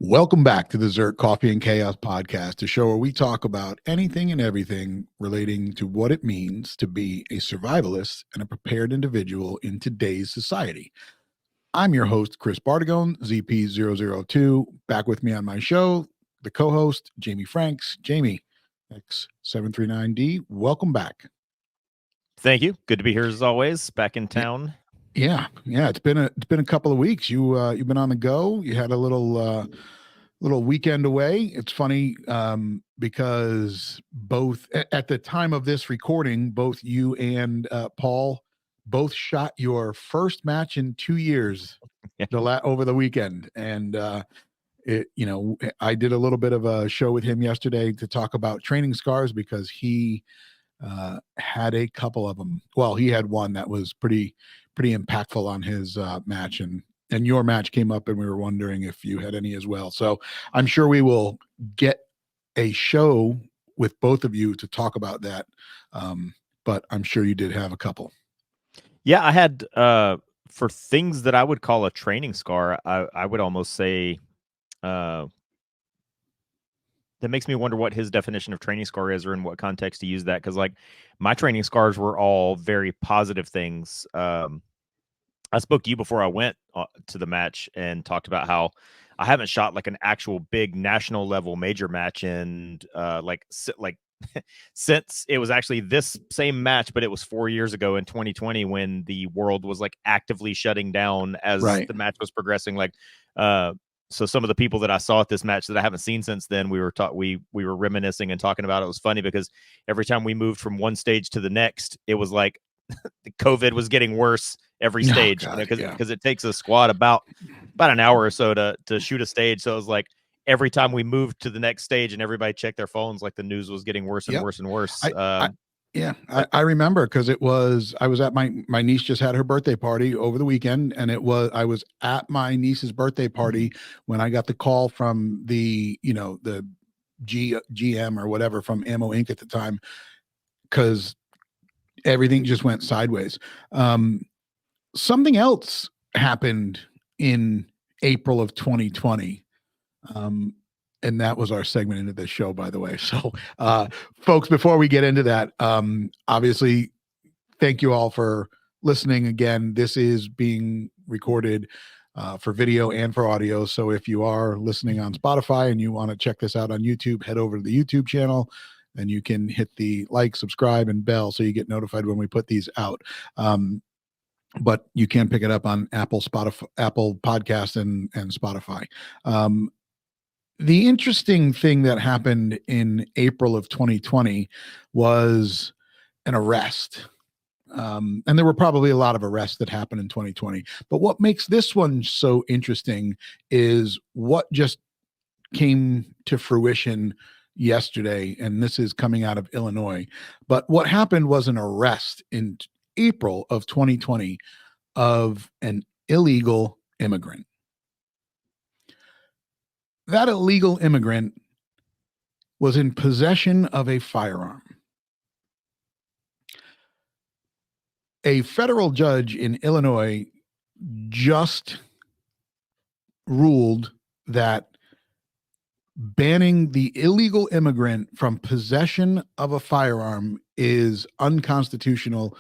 Welcome back to the ZERT Coffee and Chaos podcast, a show where we talk about anything and everything relating to what it means to be a survivalist and a prepared individual in today's society. I'm your host, Chris Bartagone, ZP002. Back with me on my show, the co-host, Jamie Franks. Jamie, X739D, welcome back. Thank you. Good to be here as always. Back in town. Yeah. It's been a couple of weeks. You've been on the go. You had a little weekend away. It's funny because both at the time of this recording, both you and Paul both shot your first match in 2 years over the weekend. And I did a little bit of a show with him yesterday to talk about training scars because he had a couple of them. Well, he had one that was pretty impactful on his match, and your match came up and we were wondering if you had any as well. So I'm sure we will get a show with both of you to talk about that. But I'm sure you did have a couple. Yeah, I had for things that I would call a training scar, I would almost say that makes me wonder what his definition of training scar is or in what context to use that. Because like my training scars were all very positive things. I spoke to you before I went to the match and talked about how I haven't shot like an actual big national level major match in since it was actually this same match, but it was 4 years ago in 2020 when the world was like actively shutting down as the match was progressing. So some of the people that I saw at this match that I haven't seen since then, we were reminiscing and talking about it. It was funny because every time we moved from one stage to the next, it was like the COVID was getting worse every stage because it takes a squad about an hour or so to shoot a stage. So it was like every time we moved to the next stage and everybody checked their phones, like the news was getting worse and worse and worse. I remember because I was at my niece just had her birthday party over the weekend, and I was at my niece's birthday party when I got the call from the GM or whatever from Ammo Inc. at the time, because everything just went sideways. Something else happened in April of 2020. And that was our segment into this show, by the way. So, folks, before we get into that, obviously, thank you all for listening again. This is being recorded for video and for audio. So if you are listening on Spotify and you want to check this out on YouTube, head over to the YouTube channel and you can hit the like, subscribe, and bell so you get notified when we put these out. But you can pick it up on Apple Podcasts and Spotify. The interesting thing that happened in April of 2020 was an arrest. And there were probably a lot of arrests that happened in 2020. But what makes this one so interesting is what just came to fruition yesterday. And this is coming out of Illinois. But what happened was an arrest in April of 2020 of an illegal immigrant. That illegal immigrant was in possession of a firearm. A federal judge in Illinois just ruled that banning the illegal immigrant from possession of a firearm is unconstitutional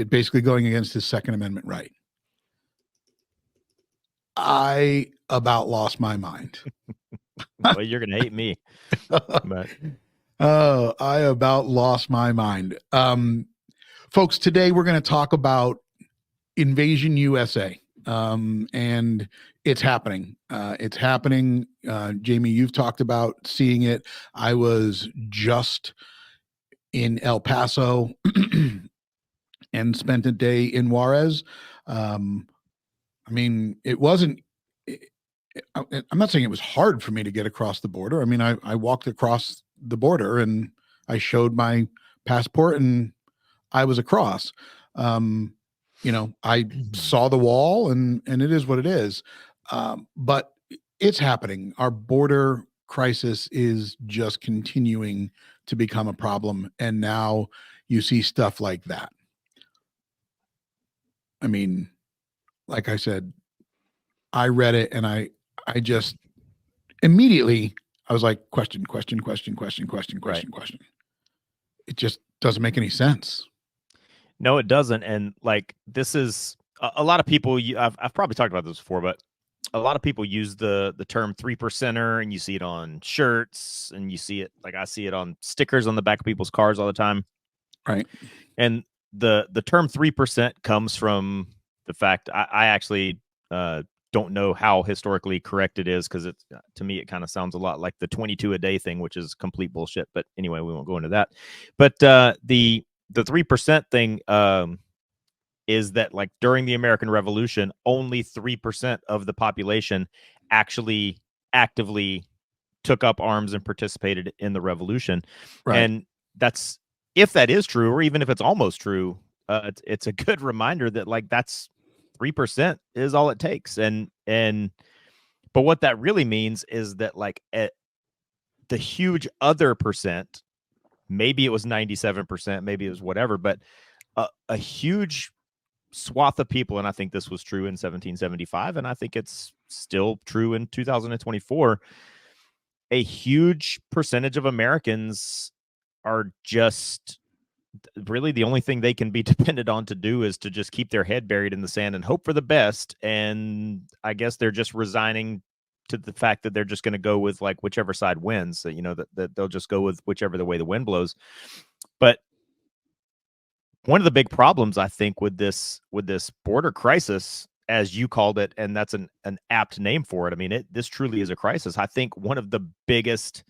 basically going against his Second Amendment right. I about lost my mind. Well, you're going to hate me. But. Oh, I about lost my mind. Folks, today we're going to talk about Invasion USA. And it's happening. Jamie, you've talked about seeing it. I was just in El Paso and spent a day in Juarez. I mean, it wasn't, I'm not saying it was hard for me to get across the border. I mean, I walked across the border and I showed my passport and I was across. I saw the wall and it is what it is. But it's happening. Our border crisis is just continuing to become a problem. And now you see stuff like that. I mean, like I said, I read it and I just immediately I was like, question. Right. It just doesn't make any sense. No, it doesn't. And like, this is a lot of people, I've probably talked about this before, but a lot of people use the term 3%er, and you see it on shirts, and you see it, like I see it on stickers on the back of people's cars all the time. Right. And the term 3% comes from the fact I actually don't know how historically correct it is, because it, to me, it kind of sounds a lot like the 22 a day thing, which is complete bullshit. But anyway, we won't go into that. But the 3% thing is that, like, during the American Revolution, only 3% of the population actually actively took up arms and participated in the revolution. Right. And that's, if that is true, or even if it's almost true, it's a good reminder that, like, that's 3% is all it takes. But what that really means is that, like, at the huge other percent, maybe it was 97%, maybe it was whatever, but a huge swath of people, and I think this was true in 1775, and I think it's still true in 2024, a huge percentage of Americans are just really, the only thing they can be dependent on to do is to just keep their head buried in the sand and hope for the best. And I guess they're just resigning to the fact that they're just going to go with, like, whichever side wins. So, that they'll just go with whichever the way the wind blows. But one of the big problems, I think, with this border crisis, as you called it, and that's an apt name for it. I mean, this truly is a crisis. I think one of the biggest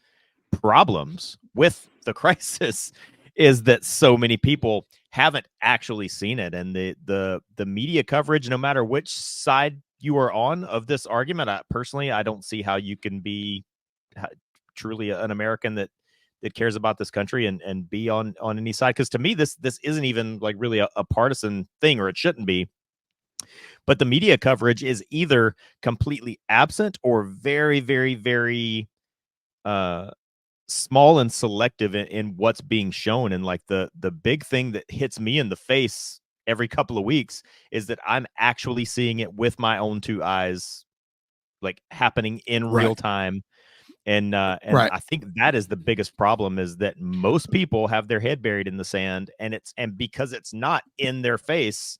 problems with the crisis is that so many people haven't actually seen it, and the media coverage, no matter which side you are on of this argument, I don't see how you can be truly an American that cares about this country and be on any side. Because to me, this isn't even, like, really a partisan thing, or it shouldn't be. But the media coverage is either completely absent or very, very, very small and selective in what's being shown. And, like, the big thing that hits me in the face every couple of weeks is that I'm actually seeing it with my own two eyes, like, happening in real time. And Right. I think that is the biggest problem, is that most people have their head buried in the sand, and because it's not in their face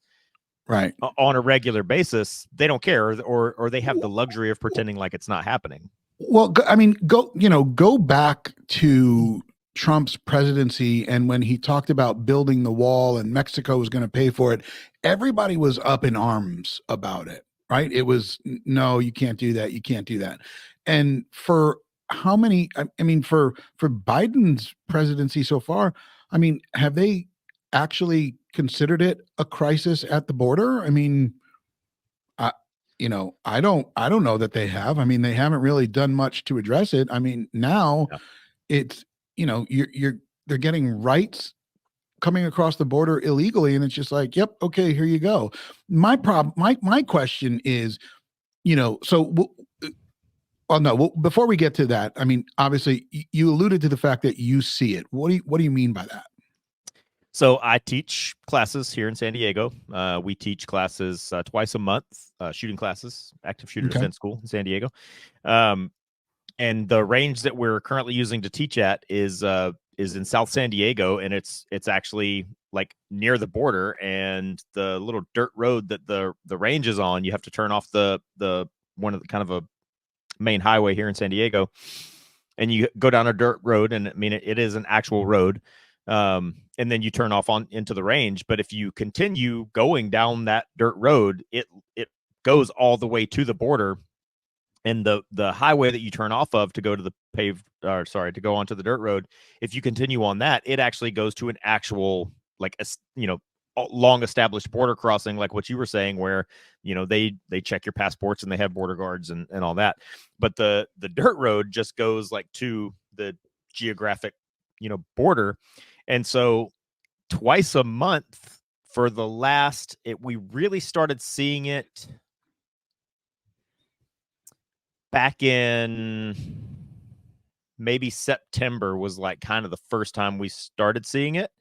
Right. on a regular basis, they don't care, or they have the luxury of pretending like it's not happening. Well, I mean, go back to Trump's presidency, and when he talked about building the wall and Mexico was going to pay for it, everybody was up in arms about it, right? It was, no, you can't do that. You can't do that. And for how many, I mean, for Biden's presidency so far, I mean, have they actually considered it a crisis at the border? I mean, I don't know that they have. I mean, they haven't really done much to address it. I mean, now Yeah. it's, they're getting rights coming across the border illegally, and it's just like, yep, okay, here you go. My question is, well, no, well, before we get to that, I mean, obviously you alluded to the fact that you see it. What do you mean by that? So I teach classes here in San Diego. We teach classes twice a month, shooting classes, active shooter defense school in San Diego. And the range that we're currently using to teach at is in South San Diego, and it's actually, like, near the border. And the little dirt road that the range is on, you have to turn off the one of the kind of a main highway here in San Diego, and you go down a dirt road, and I mean, it is an actual road. And then you turn off on into the range. But if you continue going down that dirt road, it goes all the way to the border. And the highway that you turn off of to go to the to go onto the dirt road, if you continue on that, it actually goes to an actual, like, long established border crossing, like what you were saying, where they check your passports and they have border guards and all that. But the dirt road just goes, like, to the geographic border. And so twice a month for the last, we really started seeing it back in maybe September, was, like, kind of the first time we started seeing it.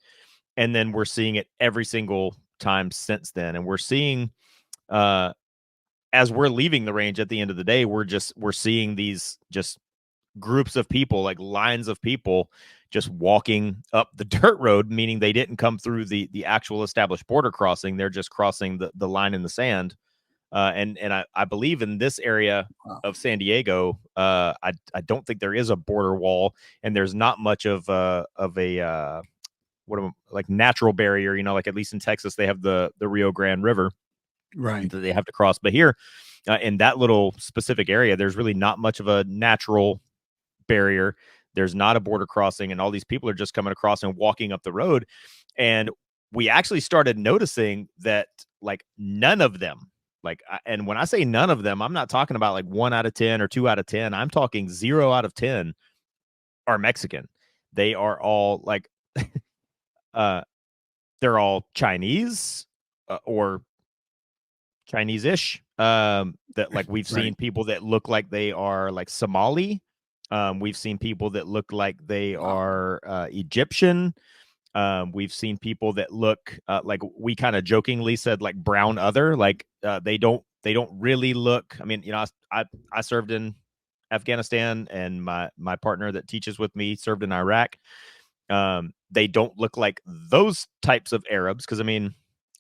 And then we're seeing it every single time since then. And we're seeing as we're leaving the range at the end of the day, we're seeing these just groups of people, like lines of people just walking up the dirt road, meaning they didn't come through the actual established border crossing. They're just crossing the line in the sand. And I believe in this area of San Diego, I don't think there is a border wall, and there's not much of a like natural barrier, like at least in Texas, they have the Rio Grande River, right, that they have to cross. But here, in that little specific area, there's really not much of a natural barrier. There's not a border crossing, and all these people are just coming across and walking up the road. And we actually started noticing that, like, none of them, and when I say none of them, I'm not talking about like 1 out of 10 or 2 out of 10. I'm talking 0 out of 10 are Mexican. They are all like, they're all Chinese, or Chinese-ish. That, like, we've seen people that look like they are like Somali. We've seen people that look like they are Egyptian. We've seen people that look like, we kind of jokingly said, like brown other, like they don't really look. I mean, I served in Afghanistan, and my partner that teaches with me served in Iraq. They don't look like those types of Arabs, because I mean,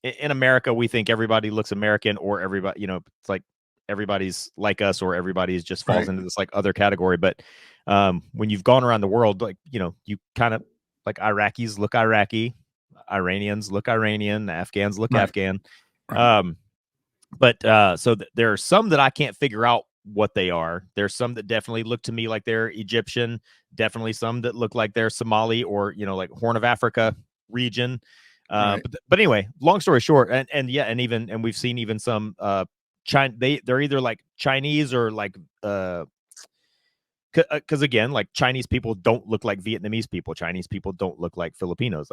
in America, we think everybody looks American, or everybody, it's like everybody's like us, or everybody's just falls into this like other category. But when you've gone around the world, like, you kind of, like, Iraqis look Iraqi, Iranians look Iranian, Afghans look Afghan. But there are some that I can't figure out what they are. There's some that definitely look to me like they're Egyptian, definitely some that look like they're Somali, or like Horn of Africa region. But anyway, long story short, and we've seen even some they're either like Chinese, or like because again, like, Chinese people don't look like Vietnamese people. Chinese people don't look like Filipinos.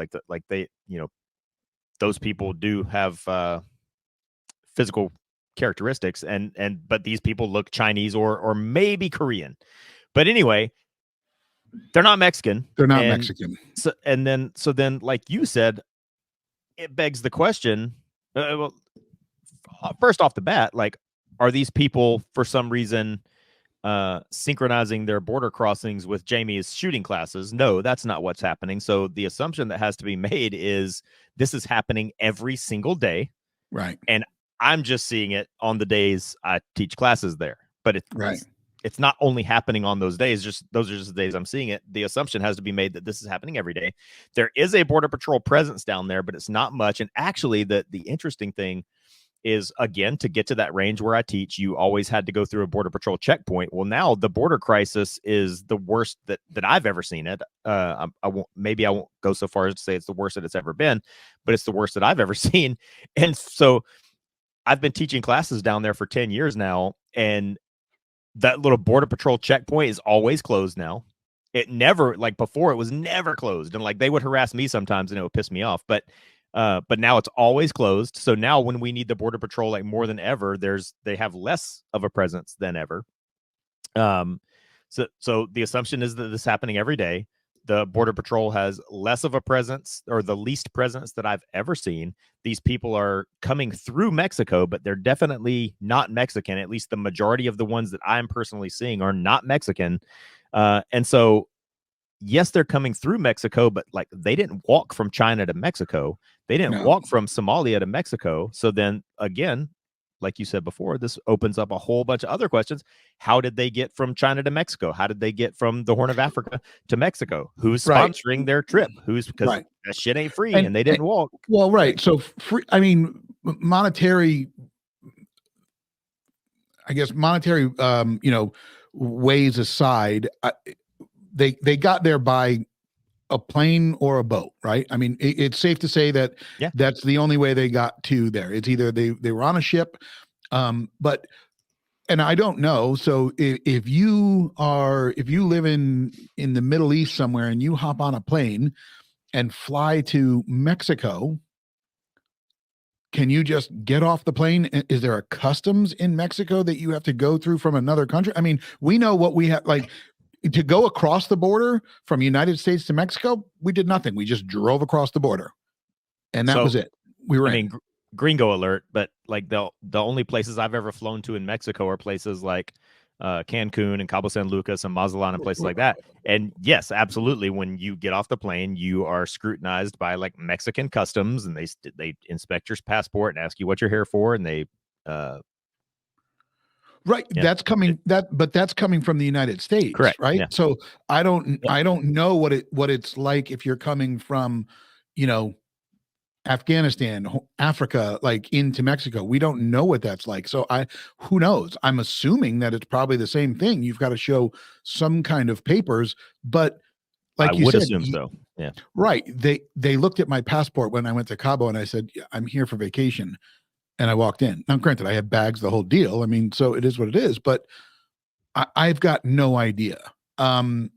Those people do have physical characteristics, but these people look Chinese, or maybe Korean. But anyway, they're not Mexican. They're not Mexican. So then, like you said, it begs the question. Well, first off the bat, like, are these people for some reason synchronizing their border crossings with Jamie's shooting classes? No, that's not what's happening. So the assumption that has to be made is this is happening every single day. Right. And I'm just seeing it on the days I teach classes there. But it's not only happening on those days, just those are just the days I'm seeing it. The assumption has to be made that this is happening every day. There is a Border Patrol presence down there, but it's not much. And actually, the interesting thing is, again, to get to that range where I teach, you always had to go through a Border Patrol checkpoint. Well, now the border crisis is the worst that I've ever seen it. I won't go so far as to say it's the worst that it's ever been, but it's the worst that I've ever seen. And so I've been teaching classes down there for 10 years now, and that little Border Patrol checkpoint is always closed now. It never, like before, it was never closed. And like, they would harass me sometimes and it would piss me off. But now it's always closed. So now when we need the Border Patrol, like, more than ever, they have less of a presence than ever. So the assumption is that this is happening every day. The Border Patrol has less of a presence, or the least presence that I've ever seen. These people are coming through Mexico, but they're definitely not Mexican. At least the majority of the ones that I'm personally seeing are not Mexican. And so, yes, they're coming through Mexico, but like, they didn't walk from China to Mexico. They didn't walk from Somalia to Mexico. So then again, like you said before, this opens up a whole bunch of other questions. How did they get from China to Mexico? How did they get from the Horn of Africa to Mexico? Who's sponsoring their trip? Because that shit ain't free, and they didn't walk. Well, right. So free, I mean, monetary ways aside, they got there by a plane or a boat, right? I mean, it's safe to say that that's the only way they got to there. It's either they were on a ship, but, and I don't know. So if you live in the Middle East somewhere and you hop on a plane and fly to Mexico, can you just get off the plane? Is there a customs in Mexico that you have to go through from another country? I mean, we know what we have, like, to go across the border from United States to Mexico, we did nothing. We just drove across the border, and that was it. We were in. gringo alert, but like the only places I've ever flown to in Mexico are places like Cancun and Cabo San Lucas and Mazatlan and places like that. And yes, absolutely, when you get off the plane, you are scrutinized by like Mexican customs, and they inspect your passport and ask you what you're here for, and they right. yeah. That's coming but that's coming from the United States, Correct. right? Yeah. So I don't know what it's like if you're coming from, you know, Afghanistan, Africa, like into Mexico. We don't know what that's like. So who knows? I'm assuming that it's probably the same thing. You've got to show some kind of papers, but like I you would said, assume so. Yeah. Right. They looked at my passport when I went to Cabo and I said, I'm here for vacation. And I walked in. Now, granted, I had bags, the whole deal. I mean, so it is what it is, but I've got no idea. That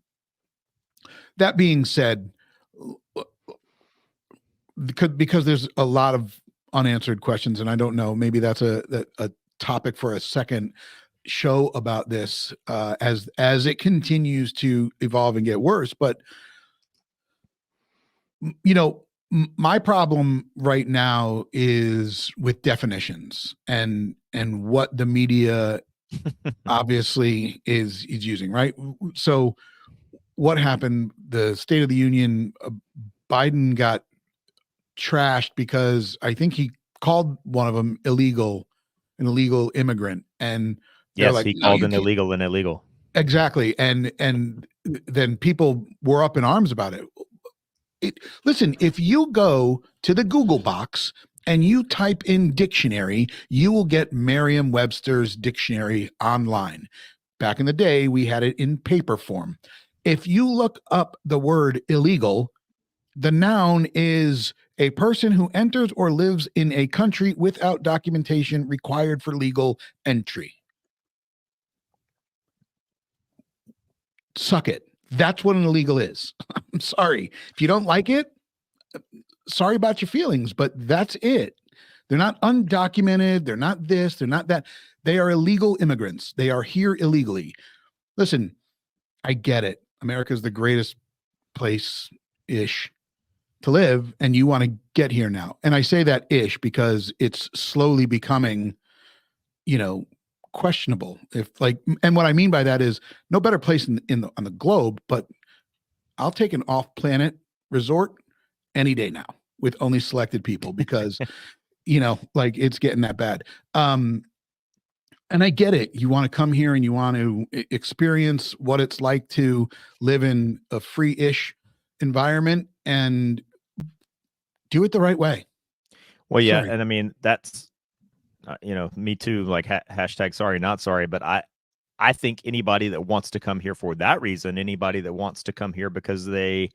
being said, because there's a lot of unanswered questions, and I don't know, maybe that's a topic for a second show about this as it continues to evolve and get worse. But you know, my problem right now is with definitions and what the media obviously is using, right? So what happened? The State of the Union, Biden got trashed because I think he called one of them an illegal immigrant, and they're yes, like, he no, called you an can't. illegal. Exactly, and then people were up in arms about it. Listen, if you go to the Google box and you type in dictionary, you will get Merriam-Webster's dictionary online. Back in the day, we had it in paper form. If you look up the word illegal, the noun is a person who enters or lives in a country without documentation required for legal entry. Suck it. That's what an illegal is. I'm sorry. If you don't like it, sorry about your feelings, but that's it. They're not undocumented. They're not this. They're not that. They are illegal immigrants. They are here illegally. Listen, I get it. America's the greatest place ish to live, and you want to get here now. And I say that ish because it's slowly becoming, questionable. And what I mean by that is no better place on the globe, but I'll take an off-planet resort any day now with only selected people because, it's getting that bad. And I get it. You want to come here and you want to experience what it's like to live in a free-ish environment and do it the right way. Well, yeah. Sorry. And I mean, that's, me too, like hashtag sorry, not sorry. But I think anybody that wants to come here for that reason, anybody that wants to come here because they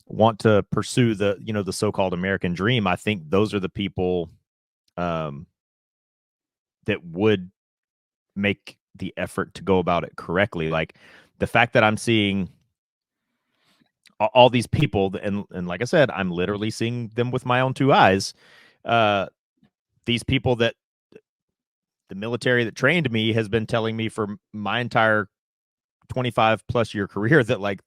want to pursue the, the so-called American dream, I think those are the people that would make the effort to go about it correctly. Like the fact that I'm seeing all these people, and like I said, I'm literally seeing them with my own two eyes. These people that the military that trained me has been telling me for my entire 25 plus year career that like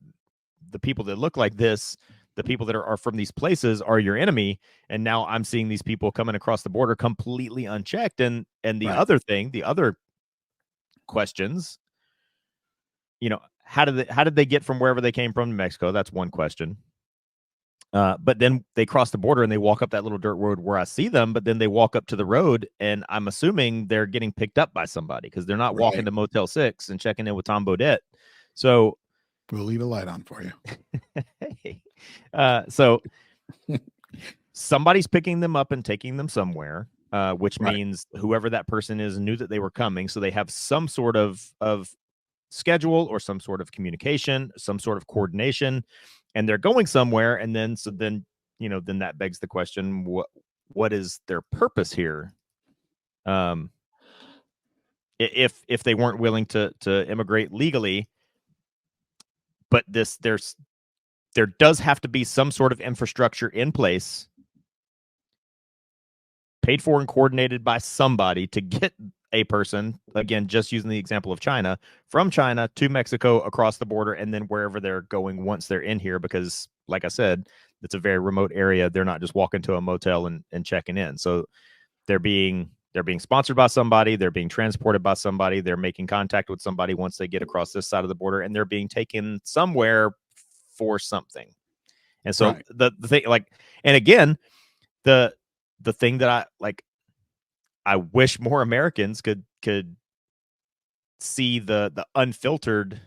the people that look like this, the people that are from these places are your enemy. And now I'm seeing these people coming across the border completely unchecked. And the Right. the other questions, how did they get from wherever they came from to Mexico? That's one question. But then they cross the border and they walk up that little dirt road where I see them, but then they walk up to the road and I'm assuming they're getting picked up by somebody because they're not walking to Motel 6 and checking in with Tom Bodette. So we'll leave a light on for you. Hey. So somebody's picking them up and taking them somewhere, which means whoever that person is knew that they were coming. So they have some sort of schedule or some sort of communication, some sort of coordination, and they're going somewhere. And then then that begs the question, what is their purpose here? If they weren't willing to immigrate legally, but there does have to be some sort of infrastructure in place, paid for and coordinated by somebody to get a person, again, just using the example of China, from China to Mexico across the border, and then wherever they're going once they're in here, because like I said, it's a very remote area. They're not just walking to a motel and checking in. So they're being sponsored by somebody, they're being transported by somebody, they're making contact with somebody once they get across this side of the border, and they're being taken somewhere for something. And so the thing, like, and again, the thing that I wish more Americans could see the unfiltered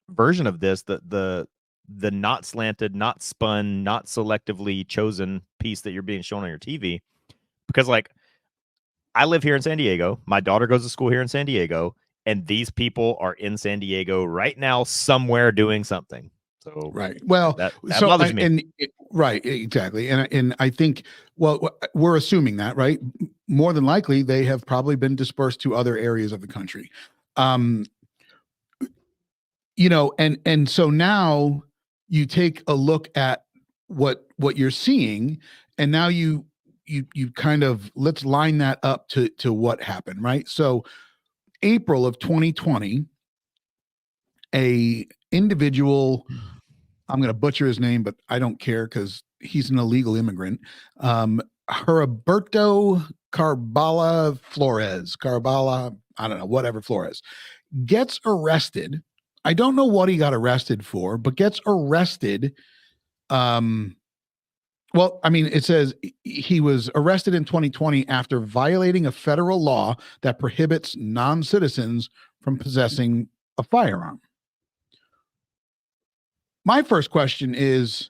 version of this, the not slanted, not spun, not selectively chosen piece that you're being shown on your TV. Because, like, I live here in San Diego. My daughter goes to school here in San Diego, and these people are in San Diego right now somewhere doing something. So right. Well, that so bothers me. And right, exactly. And I think, well, we're assuming that, right? More than likely, they have probably been dispersed to other areas of the country. You know, and so now you take a look at what you're seeing, and now you kind of, let's line that up to what happened, right? So April of 2020, a individual, I'm going to butcher his name, but I don't care because he's an illegal immigrant. Heriberto Carbala, I don't know, whatever Flores, gets arrested. I don't know what he got arrested for, but gets arrested. Well, I mean, it says he was arrested in 2020 after violating a federal law that prohibits non-citizens from possessing a firearm. My first question is,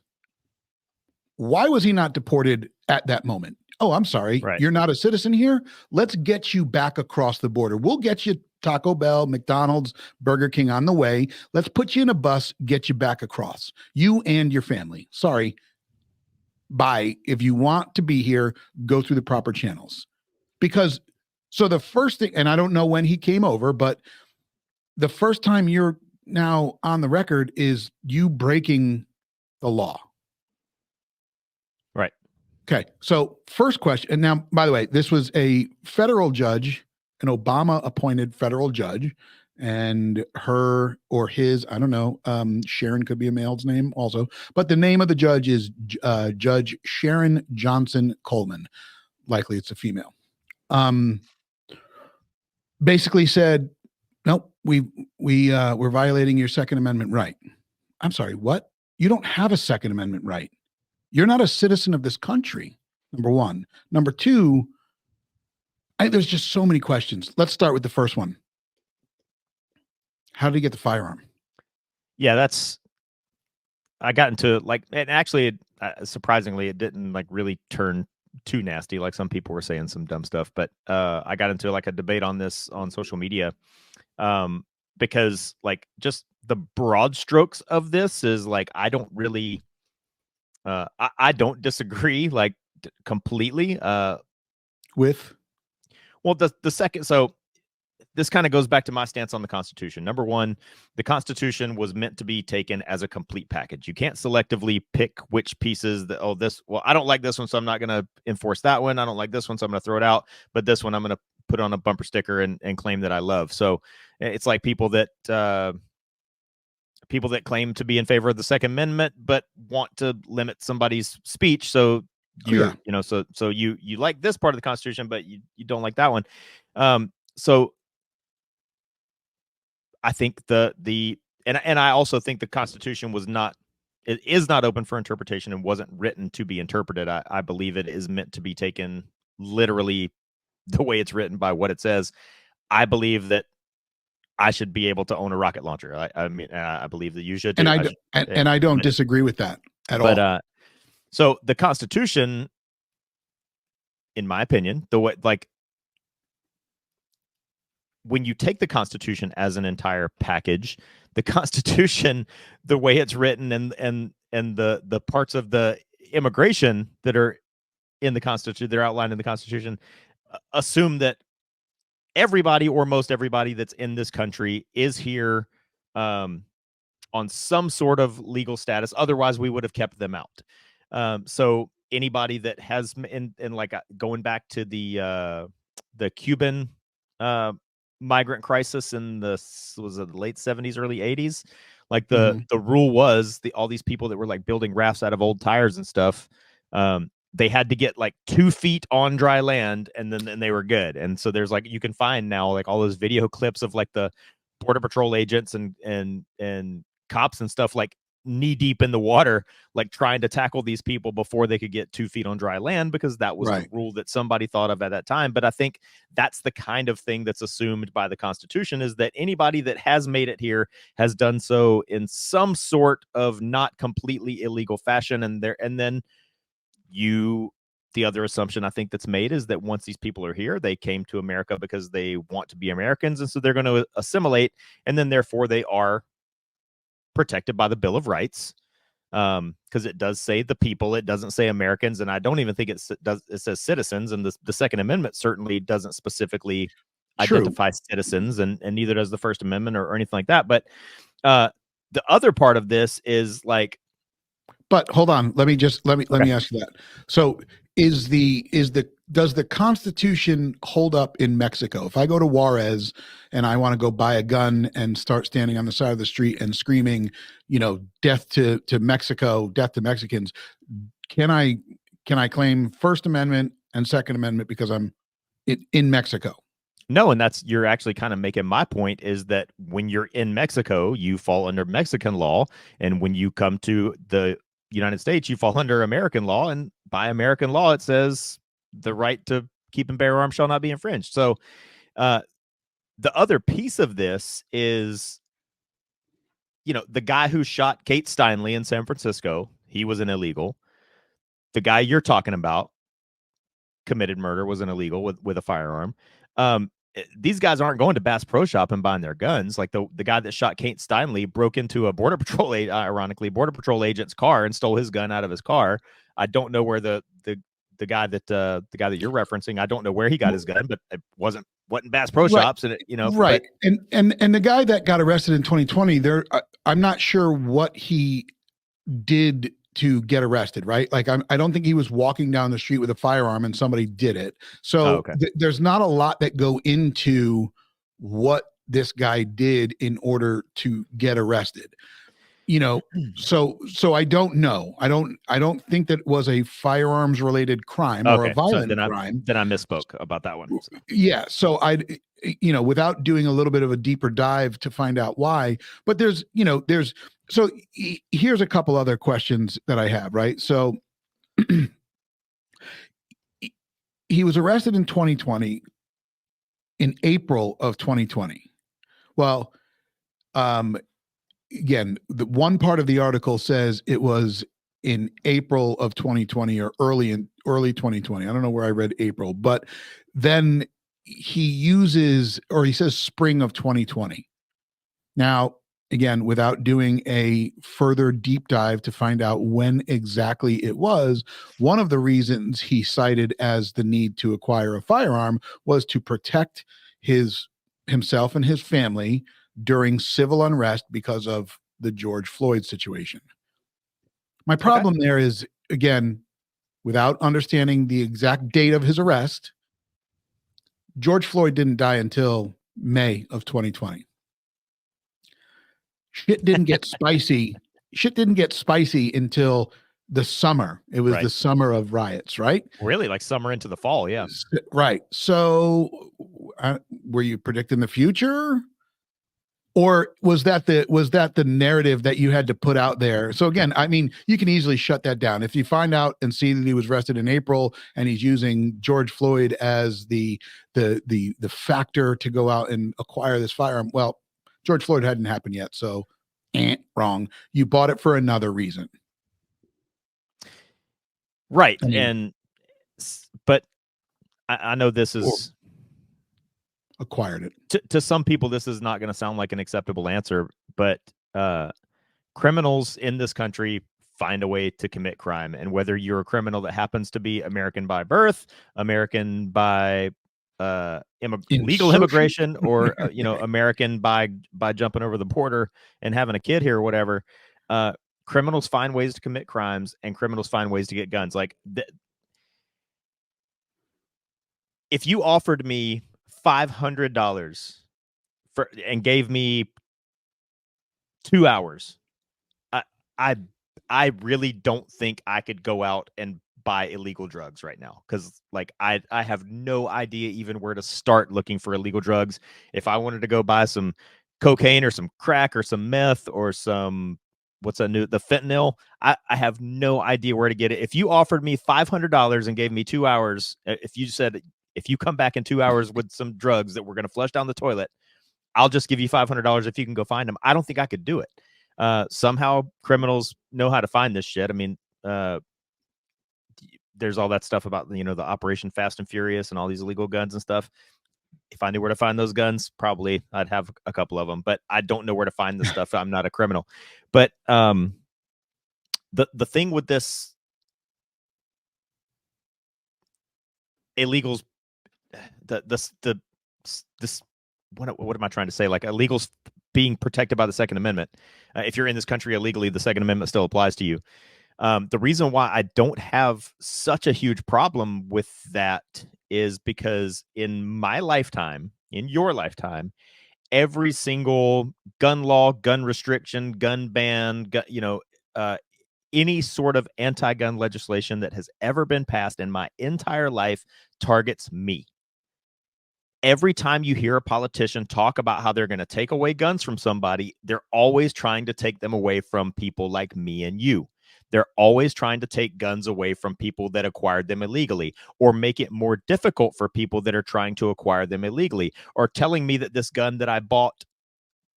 why was he not deported at that moment? Oh, I'm sorry. Right. You're not a citizen here. Let's get you back across the border. We'll get you Taco Bell, McDonald's, Burger King on the way. Let's put you in a bus, get you back across. You and your family. Sorry. Bye. If you want to be here, go through the proper channels. Because, so the first thing, and I don't know when he came over, but the first time you're now on the record is you breaking the law. Right. Okay. So first question, and now, by the way, this was a federal judge, an Obama appointed federal judge, and her or his, I don't know, Sharon could be a male's name also, but the name of the judge is Judge Sharon Johnson Coleman. Likely it's a female. Basically said, nope, we're violating your Second Amendment right. I'm sorry, what? You don't have a Second Amendment right. You're not a citizen of this country, number one. Number two, there's just so many questions. Let's start with the first one. How did he get the firearm? Yeah, I got into, like, and actually, surprisingly, it didn't, like, really turn too nasty. Like, some people were saying some dumb stuff, but I got into, like, a debate on this on social media, because, like, just the broad strokes of this is, like, I don't really, I don't disagree, like, completely. With? Well, the second, so this kind of goes back to my stance on the Constitution. Number one, the Constitution was meant to be taken as a complete package. You can't selectively pick which pieces that, I don't like this one, so I'm not going to enforce that one. I don't like this one, so I'm going to throw it out. But this one, I'm going to put on a bumper sticker and claim that I love. So it's like people that claim to be in favor of the Second Amendment, but want to limit somebody's speech. So you know, so you like this part of the Constitution, but you don't like that one. So I think and I also think the Constitution is not open for interpretation and wasn't written to be interpreted. I believe it is meant to be taken literally the way it's written by what it says. I believe that I should be able to own a rocket launcher. I mean, I believe that you should. And I don't disagree with that at all. But so the Constitution, in my opinion, the way, like, when you take the Constitution as an entire package, the Constitution, the way it's written, and the parts of the immigration that are in the Constitution, they're outlined in the Constitution, assume that everybody or most everybody that's in this country is here on some sort of legal status. Otherwise, we would have kept them out. So anybody that has, in like going back to the Cuban migrant crisis in the late 70s, early 80s, like the rule was all these people that were, like, building rafts out of old tires and stuff, they had to get like 2 feet on dry land, and then they were good. And so there's like, you can find now like all those video clips of like the border patrol agents and cops and stuff like knee deep in the water, like trying to tackle these people before they could get 2 feet on dry land, because that was the rule that somebody thought of at that time. But I think that's the kind of thing that's assumed by the Constitution, is that anybody that has made it here has done so in some sort of not completely illegal fashion. And then the other assumption I think that's made is that once these people are here, they came to America because they want to be Americans, and so they're going to assimilate, and then therefore they are protected by the Bill of Rights, because it does say the people, it doesn't say Americans, and I don't even think it says citizens, and the Second Amendment certainly doesn't specifically identify citizens, and neither does the First Amendment or anything like that. But the other part of this is like, but hold on, let me ask you that. So does the Constitution hold up in Mexico? If I go to Juarez and I want to go buy a gun and start standing on the side of the street and screaming, death to Mexico, death to Mexicans, can I claim First Amendment and Second Amendment because I'm in Mexico? No, and you're actually kind of making my point, is that when you're in Mexico, you fall under Mexican law, and when you come to the United States, you fall under American law, and by American law, it says the right to keep and bear arms shall not be infringed. So the other piece of this is, the guy who shot Kate Steinle in San Francisco, he was an illegal. The guy you're talking about committed murder, was an illegal with a firearm. These guys aren't going to Bass Pro Shop and buying their guns. Like the guy that shot Kate Steinle broke into a Border Patrol agent's car and stole his gun out of his car. I don't know where the guy that you're referencing, I don't know where he got his gun, but it wasn't Bass Pro Shops, and right. But, and the guy that got arrested in 2020, I'm not sure what he did to get arrested, right? Like I don't think he was walking down the street with a firearm and somebody did it. So there's not a lot that go into what this guy did in order to get arrested. So I don't know. I don't think that was a firearms related crime or a violent crime. Then I misspoke about that one. So. Yeah. So without doing a little bit of a deeper dive to find out why, but so here's a couple other questions that I have, right? So he was arrested in 2020, in April of 2020. Well, again, the one part of the article says it was in April of 2020 or early 2020. I don't know where I read April, but then he says spring of 2020. Now, again, without doing a further deep dive to find out when exactly it was, one of the reasons he cited as the need to acquire a firearm was to protect himself and his family during civil unrest because of the George Floyd situation. My problem there is, again, without understanding the exact date of his arrest, George Floyd didn't die until May of 2020. Shit didn't get spicy. Shit didn't get spicy until the summer. It was the summer of riots, right? Really, like summer into the fall, yeah. Right. So, were you predicting the future, or was that the narrative that you had to put out there? So again, I mean, you can easily shut that down if you find out and see that he was arrested in April and he's using George Floyd as the factor to go out and acquire this firearm. Well, George Floyd hadn't happened yet, so wrong. You bought it for another reason. Right. But I know this is acquired it. To some people, this is not going to sound like an acceptable answer, but criminals in this country find a way to commit crime. And whether you're a criminal that happens to be American by birth, American by legal immigration, or American by jumping over the border and having a kid here or whatever, criminals find ways to commit crimes, and criminals find ways to get guns. Like if you offered me $500 and gave me 2 hours, I really don't think I could go out and buy illegal drugs right now, because like I have no idea even where to start looking for illegal drugs. If I wanted to go buy some cocaine or some crack or some meth or some the fentanyl, I have no idea where to get it. If you offered me $500 and gave me 2 hours, if you said if you come back in 2 hours with some drugs that we're going to flush down the toilet, I'll just give you $500 if you can go find them. I don't think I could do it. Somehow criminals know how to find this shit. I mean, there's all that stuff about, the Operation Fast and Furious and all these illegal guns and stuff. If I knew where to find those guns, probably I'd have a couple of them, but I don't know where to find the stuff. I'm not a criminal. But the thing with this illegals, this what am I trying to say? Like, illegals being protected by the Second Amendment. If you're in this country illegally, the Second Amendment still applies to you. The reason why I don't have such a huge problem with that is because in my lifetime, in your lifetime, every single gun law, gun restriction, gun ban, any sort of anti-gun legislation that has ever been passed in my entire life targets me. Every time you hear a politician talk about how they're going to take away guns from somebody, they're always trying to take them away from people like me and you. They're always trying to take guns away from people that acquired them illegally, or make it more difficult for people that are trying to acquire them illegally, or telling me that this gun that I bought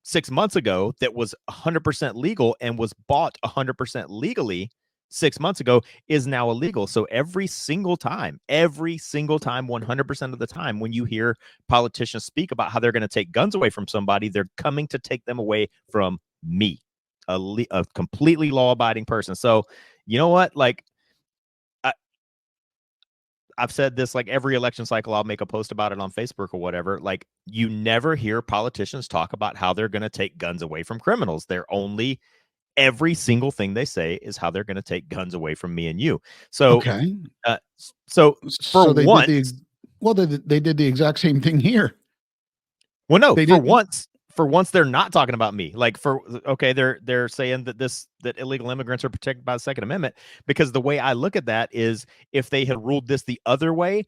6 months ago that was 100% legal and was bought 100% legally 6 months ago is now illegal. So every single time, 100% of the time, when you hear politicians speak about how they're going to take guns away from somebody, they're coming to take them away from me, a completely law-abiding person. So you know what? Like, I've said this, like, every election cycle, I'll make a post about it on Facebook or whatever. Like, you never hear politicians talk about how they're going to take guns away from criminals. Every single thing they say is how they're going to take guns away from me and you. So, okay. For once, they did the exact same thing here. Well, no, for once they're not talking about me. Like, they're saying that illegal immigrants are protected by the Second Amendment, because the way I look at that is, if they had ruled this the other way,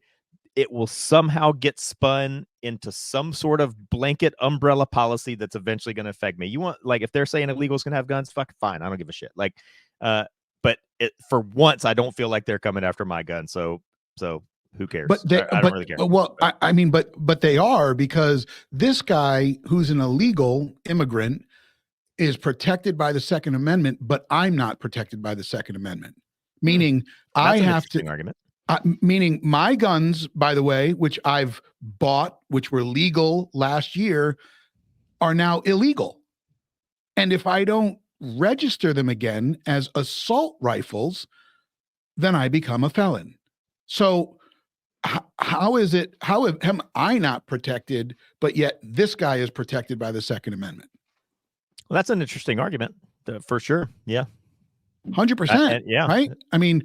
it will somehow get spun into some sort of blanket umbrella policy that's eventually going to affect me. If they're saying illegals can have guns, fuck, fine, I don't give a shit. Like, but for once, I don't feel like they're coming after my gun. So who cares? But I don't really care. Well, I mean, but they are, because this guy who's an illegal immigrant is protected by the Second Amendment, but I'm not protected by the Second Amendment. Meaning, I have to. Argument. Meaning, my guns, by the way, which I've bought, which were legal last year, are now illegal. And if I don't register them again as assault rifles, then I become a felon. So how am I not protected, but yet this guy is protected by the Second Amendment? Well, that's an interesting argument, for sure. Yeah. 100%. Yeah. Right. I mean,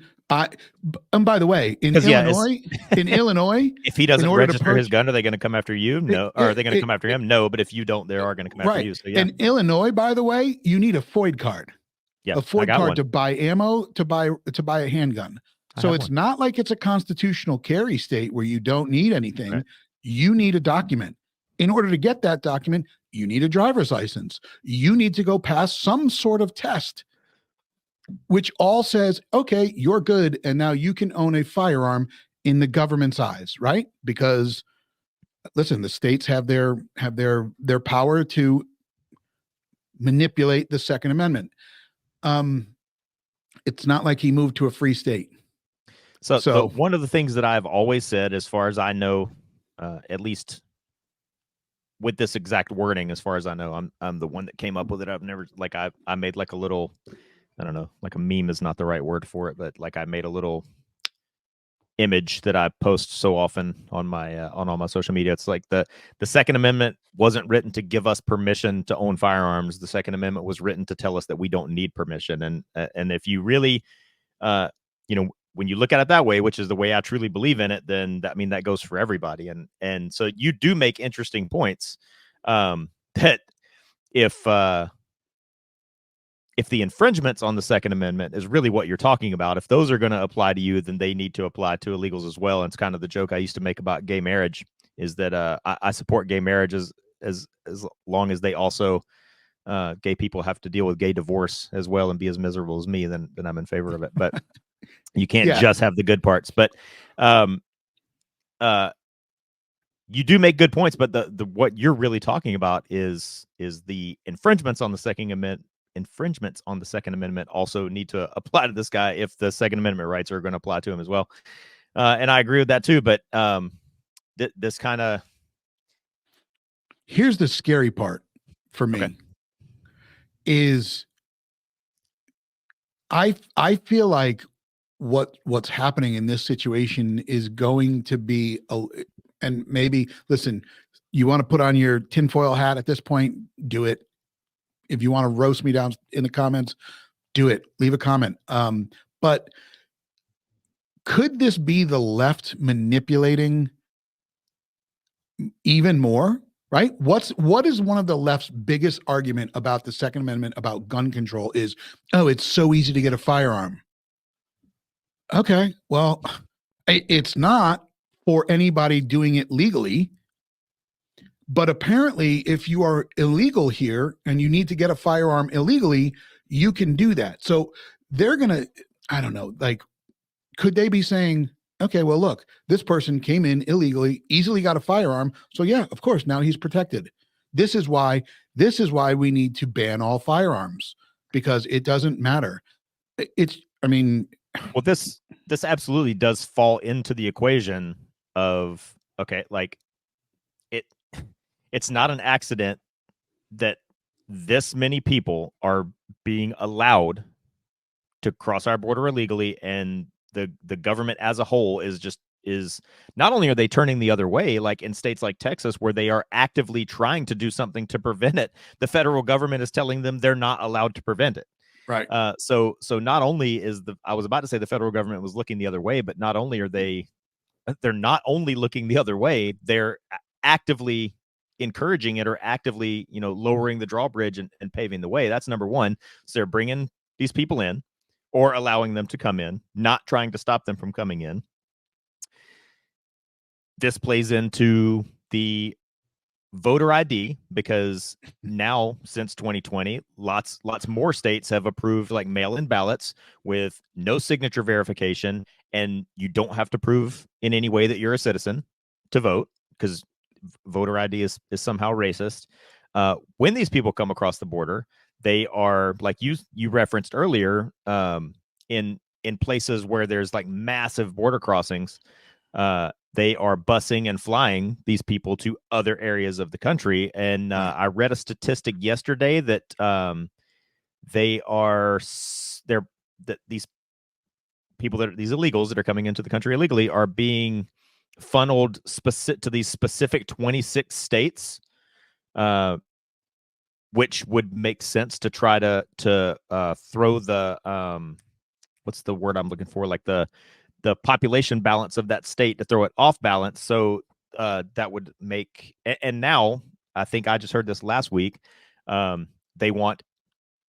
and by the way, in Illinois, if he doesn't register his gun, are they going to come after you? No. Or are they going to come after him? No. But if you don't, they are going to come after you. So, yeah. In Illinois, by the way, you need a FOID card. Yeah, a FOID card to buy ammo, to buy a handgun. So it's not like it's a constitutional carry state where you don't need anything. Right. You need a document. In order to get that document, you need a driver's license. You need to go pass some sort of test, which all says, okay, you're good, and now you can own a firearm in the government's eyes, right? Because listen, the states have their power to manipulate the Second Amendment. It's not like he moved to a free state. So one of the things that I've always said, as far as I know, at least with this exact wording, as far as I know, I'm the one that came up with it. I've never, like, I made like a little, I don't know, like a meme is not the right word for it, but like I made a little image that I post so often on my on all my social media. It's like the Second Amendment wasn't written to give us permission to own firearms. The Second Amendment was written to tell us that we don't need permission. And if you really, when you look at it that way, which is the way I truly believe in it, then that goes for everybody. And so you do make interesting points, that if if the infringements on the Second Amendment is really what you're talking about, if those are going to apply to you, then they need to apply to illegals as well. And it's kind of the joke I used to make about gay marriage, is that I support gay marriage as long as they also gay people have to deal with gay divorce as well and be as miserable as me, then I'm in favor of it. But you can't just have the good parts. But you do make good points. But the what you're really talking about is the infringements on the Second Amendment. Infringements on the Second Amendment also need to apply to this guy if the Second Amendment rights are going to apply to him as well. And I agree with that too. But this kind of, here's the scary part for me is I feel like what's happening in this situation is going to be and maybe, listen, you want to put on your tinfoil hat at this point, do it. If you want to roast me down in the comments, do it. Leave a comment. But could this be the left manipulating even more? Right? What is one of the left's biggest argument about the Second Amendment, about gun control, is, oh, it's so easy to get a firearm. Okay, well, it's not for anybody doing it legally. But apparently, if you are illegal here and you need to get a firearm illegally, you can do that. So they're going to, I don't know, like, could they be saying, okay, well, look, this person came in illegally, easily got a firearm. So yeah, of course, now he's protected. This is why we need to ban all firearms, because it doesn't matter. Well, this absolutely does fall into the equation of, okay, like, it's not an accident that this many people are being allowed to cross our border illegally, and the government as a whole is not only are they turning the other way, like in states like Texas, where they are actively trying to do something to prevent it, the federal government is telling them they're not allowed to prevent it. Right. So not only is I was about to say the federal government was looking the other way, but not only are they're not only looking the other way, they're actively encouraging it, or actively, lowering the drawbridge and paving the way. That's number one. So they're bringing these people in, or allowing them to come in, not trying to stop them from coming in. This plays into the voter ID, because now, since 2020, lots more states have approved like mail-in ballots with no signature verification, and you don't have to prove in any way that you're a citizen to vote, because voter ID is somehow racist. When these people come across the border, they are, like you referenced earlier, in places where there's like massive border crossings. They are busing and flying these people to other areas of the country. And I read a statistic yesterday that these people these illegals that are coming into the country illegally are being funneled to these specific 26 states, which would make sense to try to throw the what's the word I'm looking for, like the population balance of that state, to throw it off balance. So that would make, and now I think I just heard this last week, they want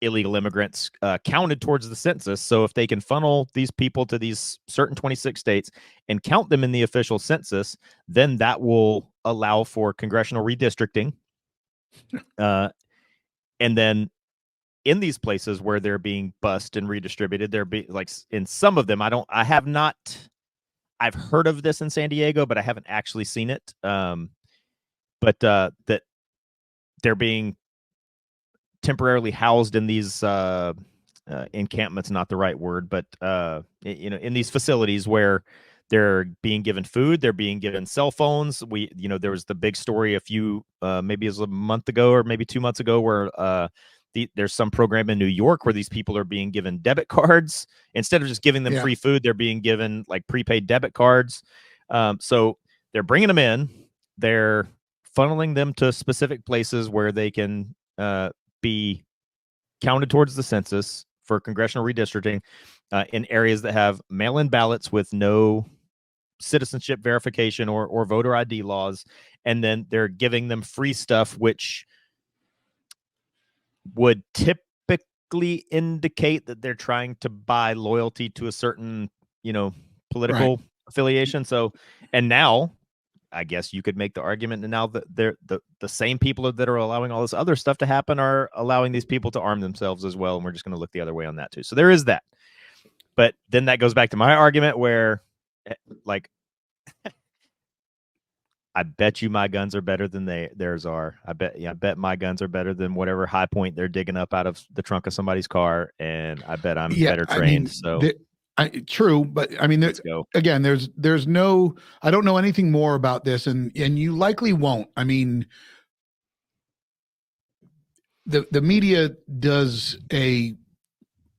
illegal immigrants counted towards the census. So if they can funnel these people to these certain 26 states and count them in the official census, then that will allow for congressional redistricting. And then in these places where they're being bussed and redistributed, they're like, in some of them, I've heard of this in San Diego, but I haven't actually seen it. But that they're being temporarily housed in these encampments, not the right word, but in these facilities where they're being given food, they're being given cell phones. There was the big story maybe it was a month ago or maybe 2 months ago, where there's some program in New York where these people are being given debit cards. Instead of just giving them free food, they're being given like prepaid debit cards. So they're bringing them in, they're funneling them to specific places where they can be counted towards the census for congressional redistricting, in areas that have mail-in ballots with no citizenship verification or voter ID laws. And then they're giving them free stuff, which would typically indicate that they're trying to buy loyalty to a certain, political affiliation. So, and now I guess you could make the argument that now that they're the same people that are allowing all this other stuff to happen are allowing these people to arm themselves as well. And we're just going to look the other way on that too. So there is that. But then that goes back to my argument where, like, I bet you my guns are better than theirs are. I bet my guns are better than whatever high point they're digging up out of the trunk of somebody's car. And I bet I'm better trained. True, but I mean, again, there's no, I don't know anything more about this, and you likely won't. I mean, the media does a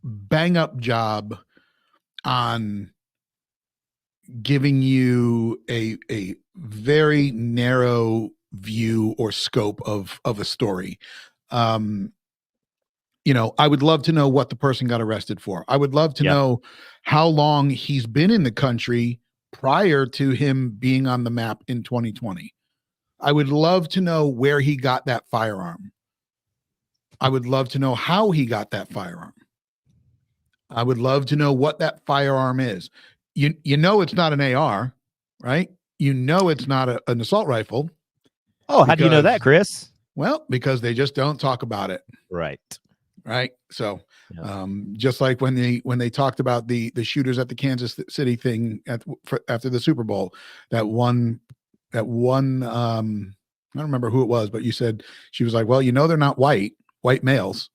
bang up job on giving you a very narrow view or scope of a story. I would love to know what the person got arrested for. I would love to know how long he's been in the country prior to him being on the map in 2020. I would love to know where he got that firearm. I would love to know how he got that firearm. I would love to know what that firearm is. You know it's not an AR, right? You know it's not an assault rifle. Oh, how do you know that, Chris? Well, because they just don't talk about it. Right. So, just like when they talked about the shooters at the Kansas City thing after the Super Bowl, that one, I don't remember who it was, but she was like, well, they're not white males.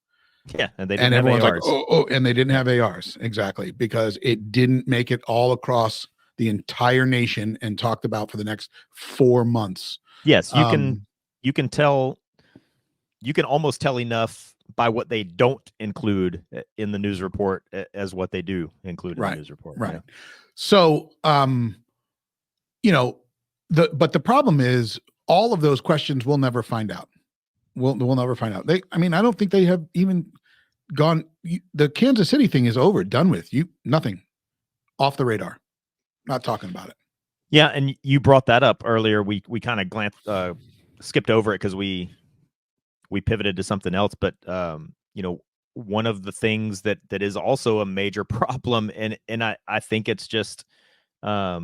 Yeah, and they didn't have ARs. Like, and they didn't have ARs, exactly, because it didn't make it all across the entire nation and talked about for the next 4 months. Yes, you can tell, you can almost tell enough by what they don't include in the news report as what they do include in the news report. Right. Yeah. So, but the problem is all of those questions we'll never find out. We'll never find out. I don't think they have even gone. The Kansas City thing is over, done with. Nothing, off the radar. Not talking about it. Yeah, and you brought that up earlier. We kind of skipped over it because we pivoted to something else. But one of the things that is also a major problem, and I think it's just, I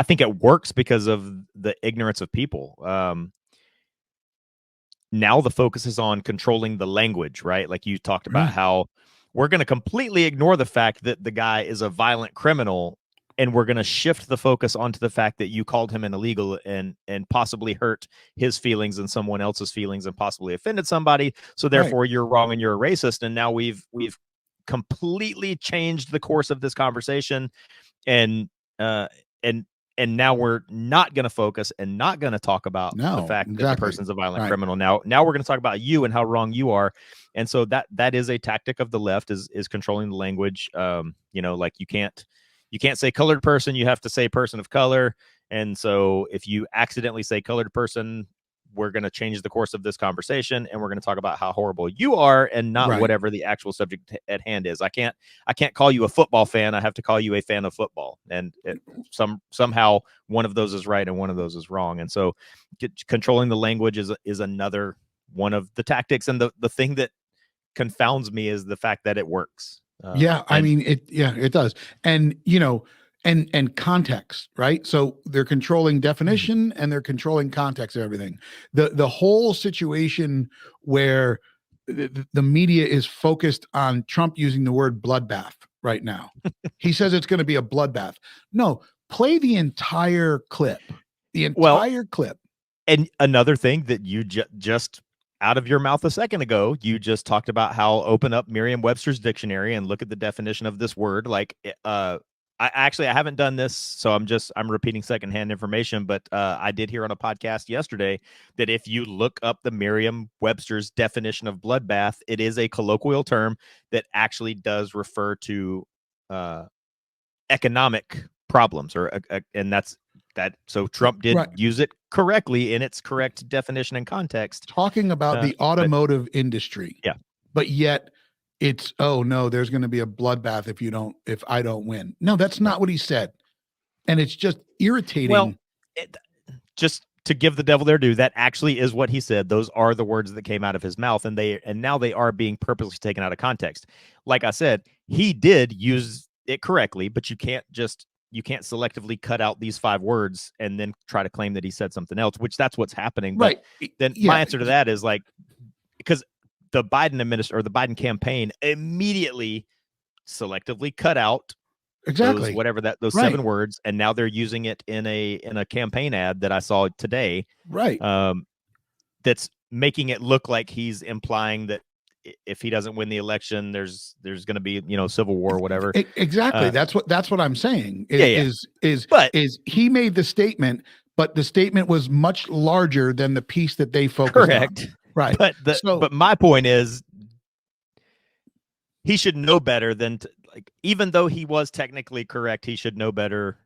think it works because of the ignorance of people. Now the focus is on controlling the language, right? Like you talked about how we're going to completely ignore the fact that the guy is a violent criminal, and we're going to shift the focus onto the fact that you called him an illegal and possibly hurt his feelings and someone else's feelings and possibly offended somebody. So therefore you're wrong and you're a racist. And now we've completely changed the course of this conversation. And now we're not going to focus and not going to talk about the fact that the person's a violent criminal. Now we're going to talk about you and how wrong you are. And so that is a tactic of the left, is controlling the language. Like you can't say colored person, you have to say person of color. And so if you accidentally say colored person, we're going to change the course of this conversation, and we're going to talk about how horrible you are and not whatever the actual subject at hand is. I can't call you a football fan. I have to call you a fan of football. And somehow one of those is right and one of those is wrong. And so controlling the language is another one of the tactics. And the thing that confounds me is the fact that it works. It does. And, and context, right? So they're controlling definition and they're controlling context of everything. The whole situation where the media is focused on Trump using the word bloodbath right now. He says it's going to be a bloodbath. No, play the entire clip. Clip. And another thing that you just out of your mouth a second ago, you just talked about how open up Merriam-Webster's dictionary and look at the definition of this word. Like, I haven't done this, so I'm repeating secondhand information, but I did hear on a podcast yesterday that if you look up the Merriam-Webster's definition of bloodbath, it is a colloquial term that actually does refer to economic problems, and that's that. So Trump did use it correctly in its correct definition and context, talking about the automotive industry. Yeah, but yet it's, oh no, there's going to be a bloodbath if I don't win. No, that's not what he said. And it's just irritating. Well, just to give the devil their due, that actually is what he said. Those are the words that came out of his mouth, and now they are being purposely taken out of context. Like I said, he did use it correctly, but you can't selectively cut out these 5 words and then try to claim that he said something else, which that's what's happening. But then my answer to that is like, because the Biden campaign immediately selectively cut out those 7 words, and now they're using it in a campaign ad that I saw today. Right. That's making it look like he's implying that if he doesn't win the election, there's going to be, civil war or whatever. Exactly. That's what I'm saying. Is he made the statement, but the statement was much larger than the piece that they focused on. Right. But my point is, he should know better than even though he was technically correct, he should know better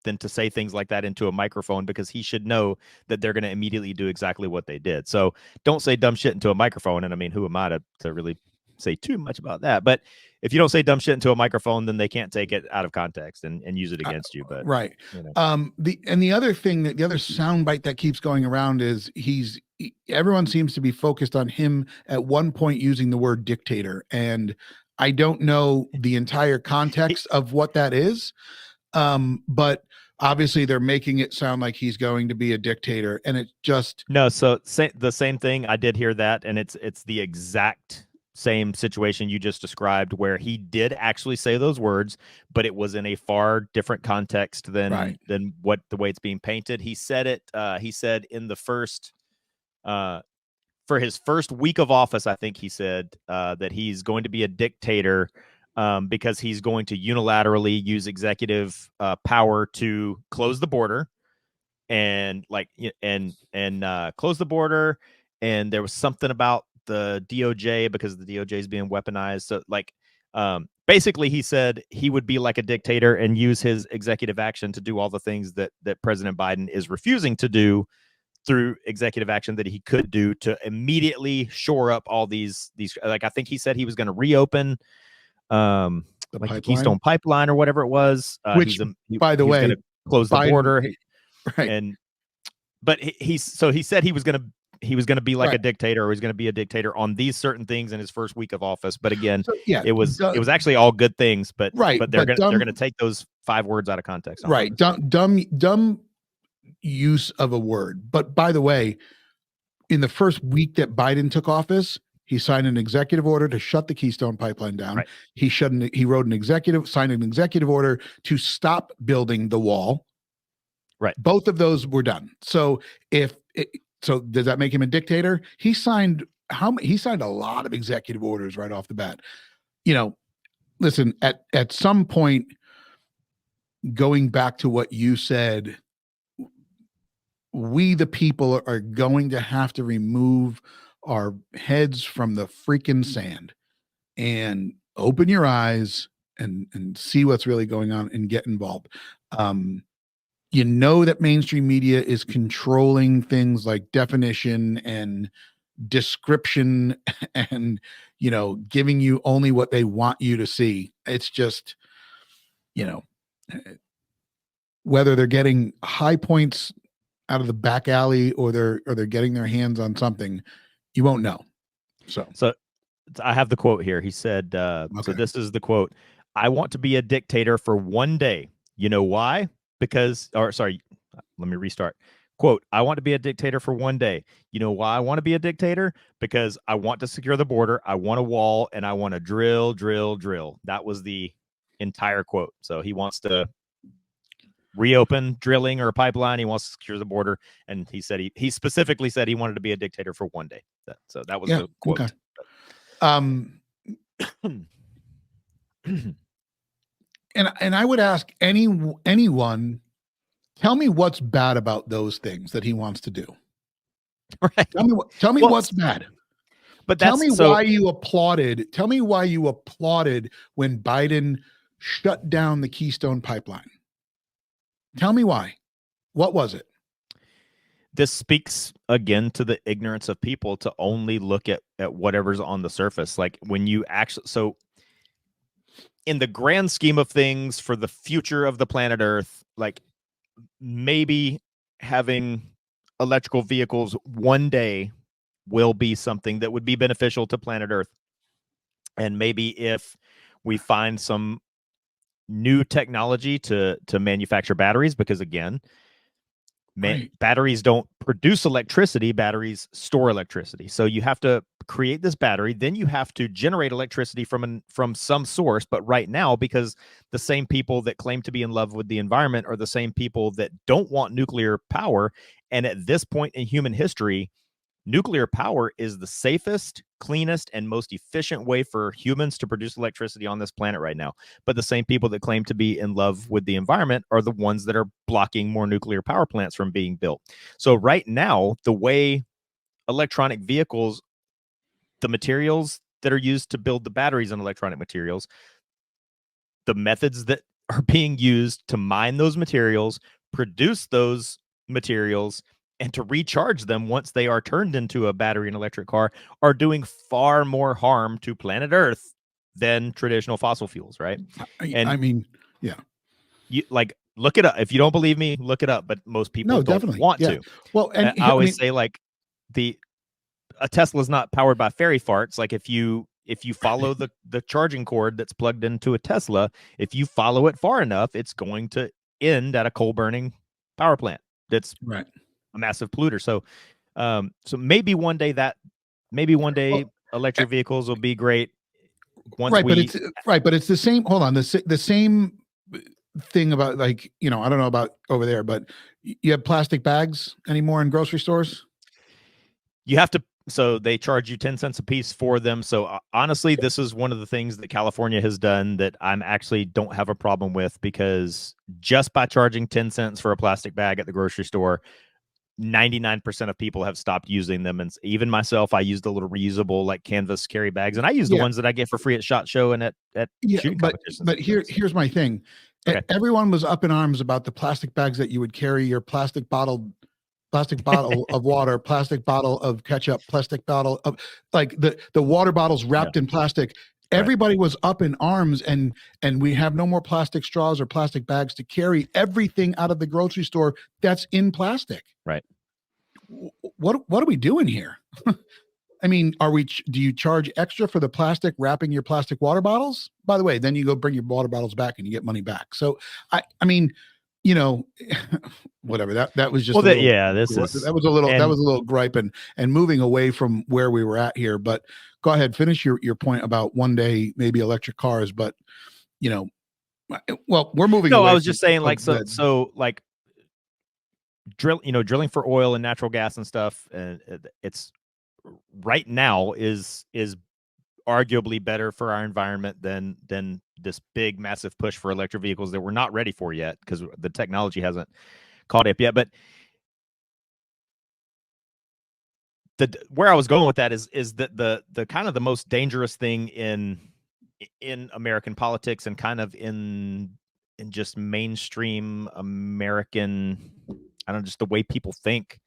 than to say things like that into a microphone, because he should know that they're going to immediately do exactly what they did. So don't say dumb shit into a microphone. And I mean, who am I to really say too much about that? But if you don't say dumb shit into a microphone, then they can't take it out of context and use it against you. But right. The other thing, that the other soundbite that keeps going around is everyone seems to be focused on him at one point using the word dictator. And I don't know the entire context of what that is. But obviously they're making it sound like he's going to be a dictator, and it just So the same thing. I did hear that, and it's the exact same situation you just described, where he did actually say those words, but it was in a far different context than what the way it's being painted. He said it. He said in the first, for his first week of office, I think he said that he's going to be a dictator. Because he's going to unilaterally use executive power to close the border, and close the border. And there was something about the DOJ, because the DOJ is being weaponized. So basically he said he would be like a dictator and use his executive action to do all the things that President Biden is refusing to do through executive action that he could do to immediately shore up all these. Like, I think he said he was going to reopen the Keystone Pipeline or whatever it was, which by the way, going to close the border, right? But he said he was going to be like a dictator, or he's going to be a dictator on these certain things in his first week of office. But again, it was actually all good things, but they're going to take those 5 words out of context. Right. Dumb use of a word. But by the way, in the first week that Biden took office, he signed an executive order to shut the Keystone Pipeline down. Right. He signed an executive order to stop building the wall. Right. Both of those were done. So so does that make him a dictator? He signed a lot of executive orders right off the bat. Listen, at some point, going back to what you said, we the people are going to have to remove our heads from the freaking sand and open your eyes and see what's really going on and get involved. That mainstream media is controlling things like definition and description and, giving you only what they want you to see. It's just, whether they're getting high points out of the back alley or they're getting their hands on something, you won't know. So I have the quote here. He said, So this is the quote: "I want to be a dictator for one day. You know why? Let me restart. Quote, I want to be a dictator for one day. You know why I want to be a dictator? Because I want to secure the border. I want a wall, and I want to drill, drill, drill." That was the entire quote. So he wants to reopen drilling or a pipeline. He wants to secure the border. And he said he specifically said he wanted to be a dictator for one day. So that was the quote. Okay. And I would ask anyone, tell me what's bad about those things that he wants to do. Right. Tell me what's bad. But tell me why you applauded. Tell me why you applauded when Biden shut down the Keystone Pipeline. Tell me why. What was it? This speaks again to the ignorance of people to only look at whatever's on the surface. Like, when you actually, so in the grand scheme of things for the future of the planet Earth, like, maybe having electrical vehicles one day will be something that would be beneficial to planet Earth. And maybe if we find some new technology to manufacture batteries, because again, batteries don't produce electricity, batteries store electricity. So you have to create this battery, then you have to generate electricity from some source. But right now, because the same people that claim to be in love with the environment are the same people that don't want nuclear power, and at this point in human history, nuclear power is the safest, cleanest, and most efficient way for humans to produce electricity on this planet right now. But the same people that claim to be in love with the environment are the ones that are blocking more nuclear power plants from being built. So right now, the way electronic vehicles, the materials that are used to build the batteries in electronic materials, the methods that are being used to mine those materials, produce those materials, and to recharge them once they are turned into a battery and electric car are doing far more harm to planet Earth than traditional fossil fuels, right? I mean, yeah. You like look it up. If you don't believe me, look it up. But most people don't definitely. want Yeah. to. Well, and I always say like a Tesla is not powered by fairy farts. Like if you follow the charging cord that's plugged into a Tesla, if you follow it far enough, it's going to end at a coal burning power plant. That's right. A massive polluter. So, so maybe one day electric vehicles will be great. Once right, but it's right, but it's the same. Hold on, the same thing about like I don't know about over there, but you have plastic bags anymore in grocery stores? You have to. So they charge you 10 cents a piece for them. So honestly, this is one of the things that California has done that I'm actually don't have a problem with, because just by charging 10 cents for a plastic bag at the grocery store, 99% of people have stopped using them. And even myself, I used the little reusable like canvas carry bags, and I use the ones that I get for free at SHOT Show and at shooting competitions. But here's my thing. Okay. Everyone was up in arms about the plastic bags that you would carry your plastic bottle of water, plastic bottle of ketchup, plastic bottle of like the water bottles wrapped in plastic. Everybody was up in arms, and we have no more plastic straws or plastic bags to carry everything out of the grocery store that's in plastic. Right. What are we doing here? I mean, do you charge extra for the plastic wrapping your plastic water bottles? By the way, then you go bring your water bottles back and you get money back. So I mean, whatever. That was just that was a little gripe and moving away from where we were at here. But go ahead, finish your point about one day maybe electric cars. But well, we're moving. No, I was just saying like so like drilling for oil and natural gas and stuff, and it's right now is arguably better for our environment than this big massive push for electric vehicles that we're not ready for yet, because the technology hasn't caught up yet. But where I was going with that is that the kind of the most dangerous thing in American politics and kind of in just mainstream American, I don't know, just the way people think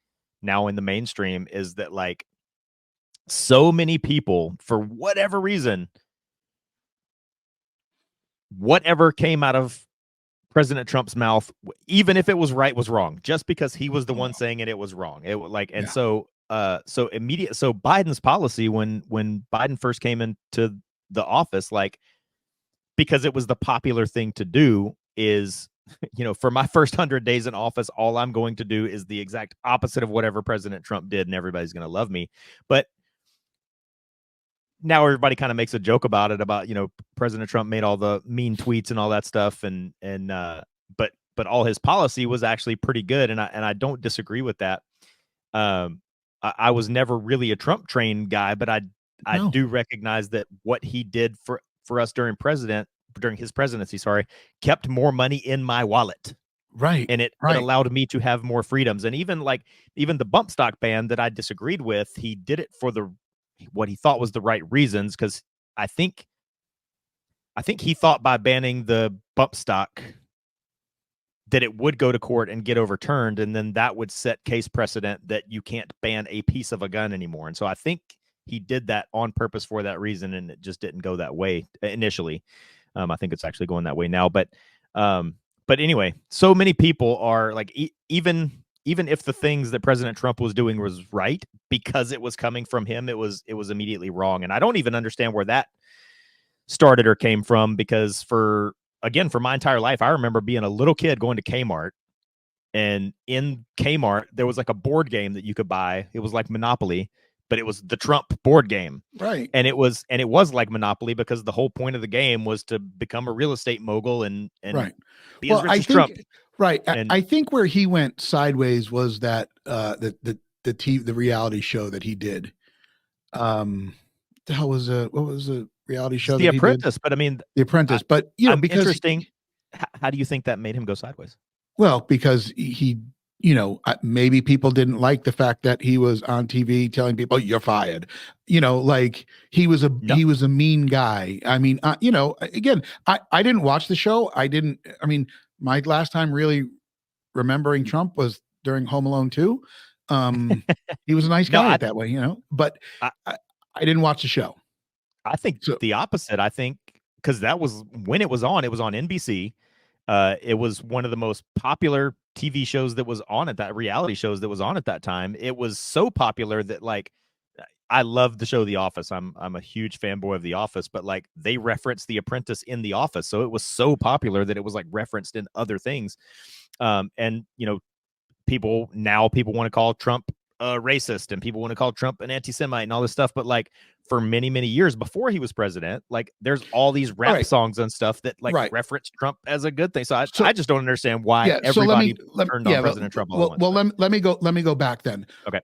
now in the mainstream, is that like so many people, for whatever reason, whatever came out of President Trump's mouth, even if it was right, was wrong, just because he was the one saying it was wrong. It like, and so Biden's policy when Biden first came into the office, like, because it was the popular thing to do, is for my first 100 days in office, all I'm going to do is the exact opposite of whatever President Trump did, and everybody's going to love me. But now everybody kind of makes a joke about it, about President Trump made all the mean tweets and all that stuff, but all his policy was actually pretty good, and I don't disagree with that. I was never really a Trump train guy, but I do recognize that what he did for us during his presidency, kept more money in my wallet. Right. And it allowed me to have more freedoms. And even the bump stock ban that I disagreed with, he did it for what he thought was the right reasons, because I think he thought by banning the bump stock that it would go to court and get overturned, and then that would set case precedent that you can't ban a piece of a gun anymore. And so I think he did that on purpose for that reason, and it just didn't go that way initially. I think it's actually going that way now. But anyway, so many people are like, even even if the things that President Trump was doing was right, because it was coming from him, it was immediately wrong. And I don't even understand where that started or came from, because for my entire life, I remember being a little kid going to Kmart, and in Kmart there was like a board game that you could buy. It was like Monopoly, but it was the Trump board game. Right. And it was like Monopoly, because the whole point of the game was to become a real estate mogul and right. be as rich as Trump. Right. And I think where he went sideways was that the reality show that he did. The hell was what was the reality show? The Apprentice. But I mean, The Apprentice. But you know, because interesting. How do you think that made him go sideways? Well, because he, you know, maybe people didn't like the fact that he was on TV telling people you're fired. You know, like he was a mean guy. I mean, you know, again, I didn't watch the show. I mean, my last time really remembering Trump was during Home Alone 2. He was a nice guy that way, you know, but I didn't watch the show. I think the opposite. I think because that was when it was on NBC. It was one of the most popular TV shows that was on at that reality shows that was on at that time. It was so popular that like I love the show The Office. I'm a huge fanboy of The Office, but like they referenced The Apprentice in The Office, so it was so popular that it was like referenced in other things. And you know, people want to call Trump racist, and people want to call Trump an anti-Semite and all this stuff. But like for many, many years before he was president, like there's all these rap songs and stuff that like reference Trump as a good thing. So I just don't understand why everybody turned on President Trump. Let me go back then. Okay.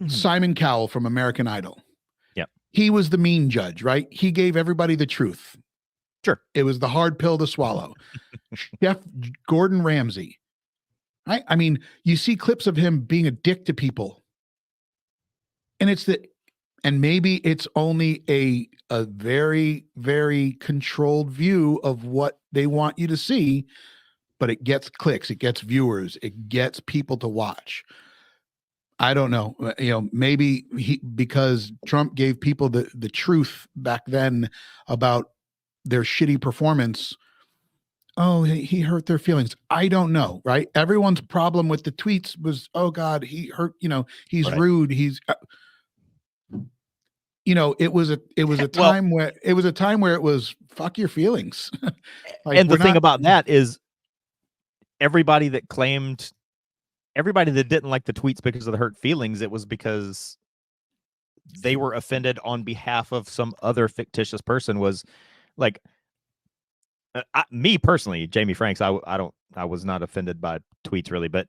Simon Cowell from American Idol. Yeah. He was the mean judge, right? He gave everybody the truth. Sure. It was the hard pill to swallow. Chef Gordon Ramsay. I mean, you see clips of him being a dick to people. And maybe it's only a very, very controlled view of what they want you to see, but it gets clicks, it gets viewers, it gets people to watch. I don't know, you know, maybe because Trump gave people the truth back then about their shitty performance. Oh, he hurt their feelings. I don't know, right? Everyone's problem with the tweets was, oh God, he hurt, you know, he's rude. He's, you know, it was a time where it was fuck your feelings. Like, and the thing about that is everybody that didn't like the tweets because of the hurt feelings, it was because they were offended on behalf of some other fictitious person. Was like, me personally, Jamie Franks, I was not offended by tweets really, but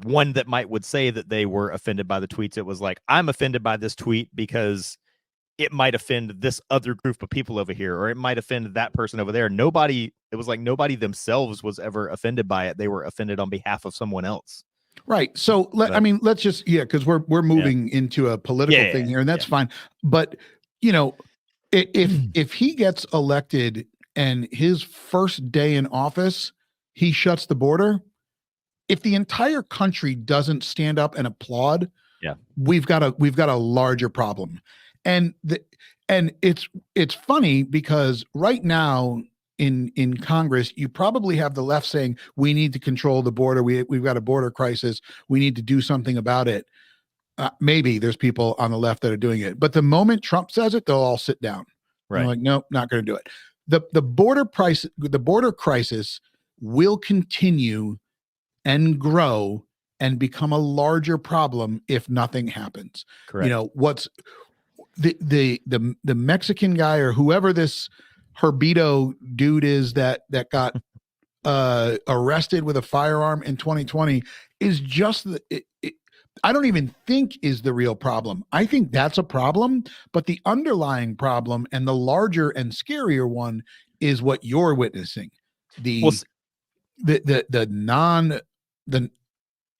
one that would say that they were offended by the tweets, it was like, I'm offended by this tweet because it might offend this other group of people over here, or it might offend that person over there. Nobody themselves was ever offended by it. They were offended on behalf of someone else. Right. So let's just, because we're moving into a political thing here, and that's fine. But you know, if he gets elected and his first day in office, he shuts the border. If the entire country doesn't stand up and applaud, we've got a larger problem. And it's funny because right now in Congress, you probably have the left saying we need to control the border. We've got a border crisis. We need to do something about it. Maybe there's people on the left that are doing it, but the moment Trump says it, they'll all sit down. Right? They're like, nope, not going to do it. The border crisis will continue and grow and become a larger problem if nothing happens. Correct. You know, what's the Mexican guy or whoever this Herbito dude is that got arrested with a firearm in 2020 is just I don't even think is the real problem. I think that's a problem, but the underlying problem and the larger and scarier one is what you're witnessing. The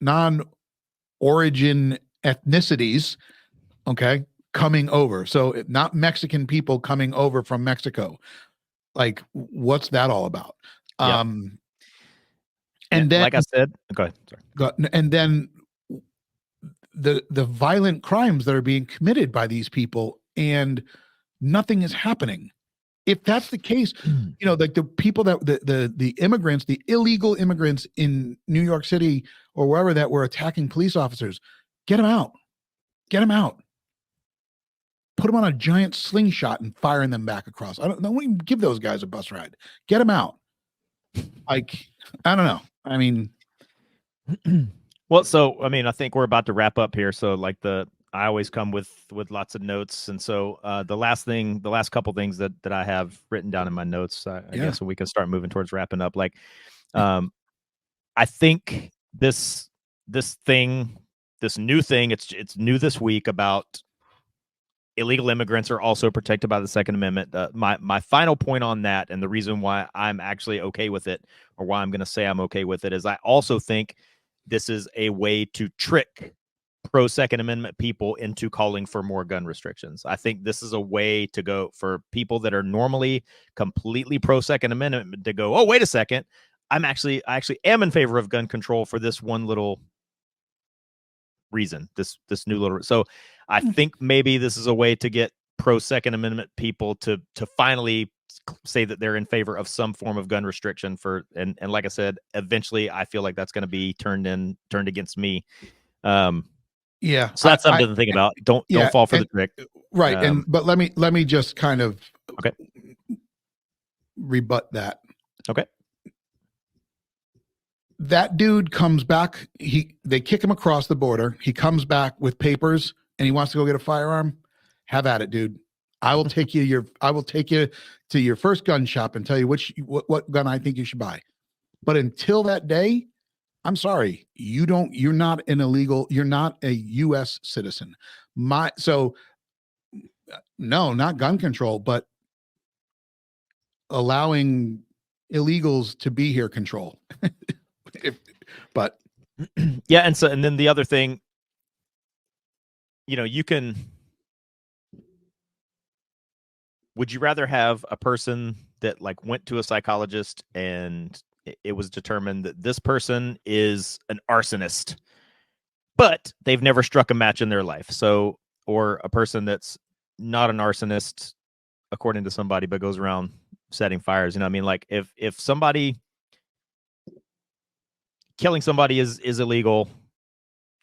non-origin ethnicities, okay, coming over. So not Mexican people coming over from Mexico. Like, what's that all about? Yep. And then, like I said, go ahead. Sorry. And then the violent crimes that are being committed by these people, and nothing is happening. if that's the case, like the people that the immigrants, the illegal immigrants in New York City or wherever that were attacking police officers, get them out. Get them out. Put them on a giant slingshot and firing them back across. I don't even give those guys a bus ride. Get them out. Like, I don't know. I mean, well, so I mean, I think we're about to wrap up here. So like I always come with lots of notes, and so the last couple things that I have written down in my notes, I guess, so we can start moving towards wrapping up. Like, I think this new thing, it's new this week about illegal immigrants are also protected by the Second Amendment. My final point on that, and the reason why I'm actually okay with it, or why I'm going to say I'm okay with it, is I also think this is a way to trick pro Second Amendment people into calling for more gun restrictions. I think this is a way to go for people that are normally completely pro Second Amendment to go, oh, wait a second, I actually am in favor of gun control for this one little reason, this new little. So I think maybe this is a way to get pro Second Amendment people to finally say that they're in favor of some form of gun restriction for, and like I said, eventually I feel like that's going to be turned against me. Yeah. So that's something to think about. Don't fall for the trick. Right. But let me just kind of rebut that. Okay. That dude comes back. They kick him across the border. He comes back with papers and he wants to go get a firearm. Have at it, dude. I will take you to your first gun shop and tell you what gun I think you should buy. But until that day, I'm sorry, you're not a US citizen. No, not gun control, but allowing illegals to be here control. But yeah, and then the other thing, would you rather have a person that like went to a psychologist and it was determined that this person is an arsonist, but they've never struck a match in their life? So, or a person that's not an arsonist according to somebody, but goes around setting fires. I mean, like if somebody killing somebody is illegal,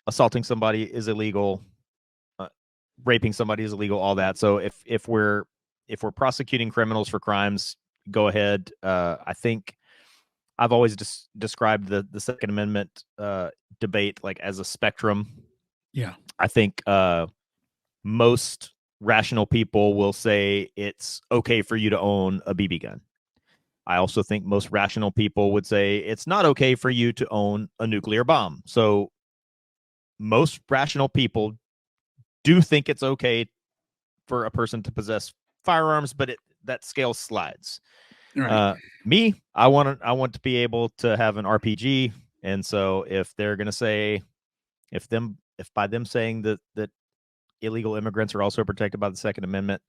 assaulting somebody is illegal, raping somebody is illegal, all that. So if we're prosecuting criminals for crimes, go ahead. I think I've always described the Second Amendment debate like as a spectrum. Yeah. I think most rational people will say it's okay for you to own a BB gun. I also think most rational people would say it's not okay for you to own a nuclear bomb. So most rational people do think it's okay for a person to possess firearms, but that scale slides. Right. Me, I want to be able to have an RPG, and so if they're going to say, if by them saying that illegal immigrants are also protected by the Second Amendment,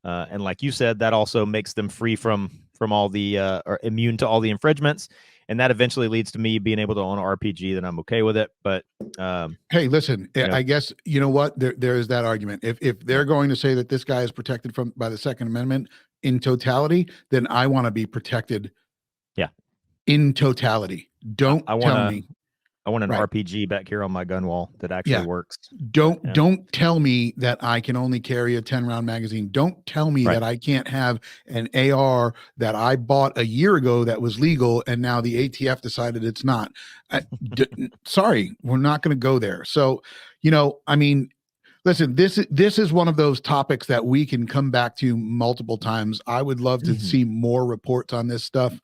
and like you said, that also makes them free from all the or immune to all the infringements, and that eventually leads to me being able to own an RPG, then I'm okay with it. But hey, listen, I guess you know what, there is that argument. If they're going to say that this guy is protected by the Second Amendment in totality, then I want to be protected. Yeah. In totality. Don't tell me. I want an RPG back here on my gun wall that actually works. Don't tell me that I can only carry a 10-round magazine. Don't tell me that I can't have an AR that I bought a year ago that was legal and now the ATF decided it's not. Sorry, we're not going to go there. So, I mean, listen, this is one of those topics that we can come back to multiple times. I would love to see more reports on this stuff.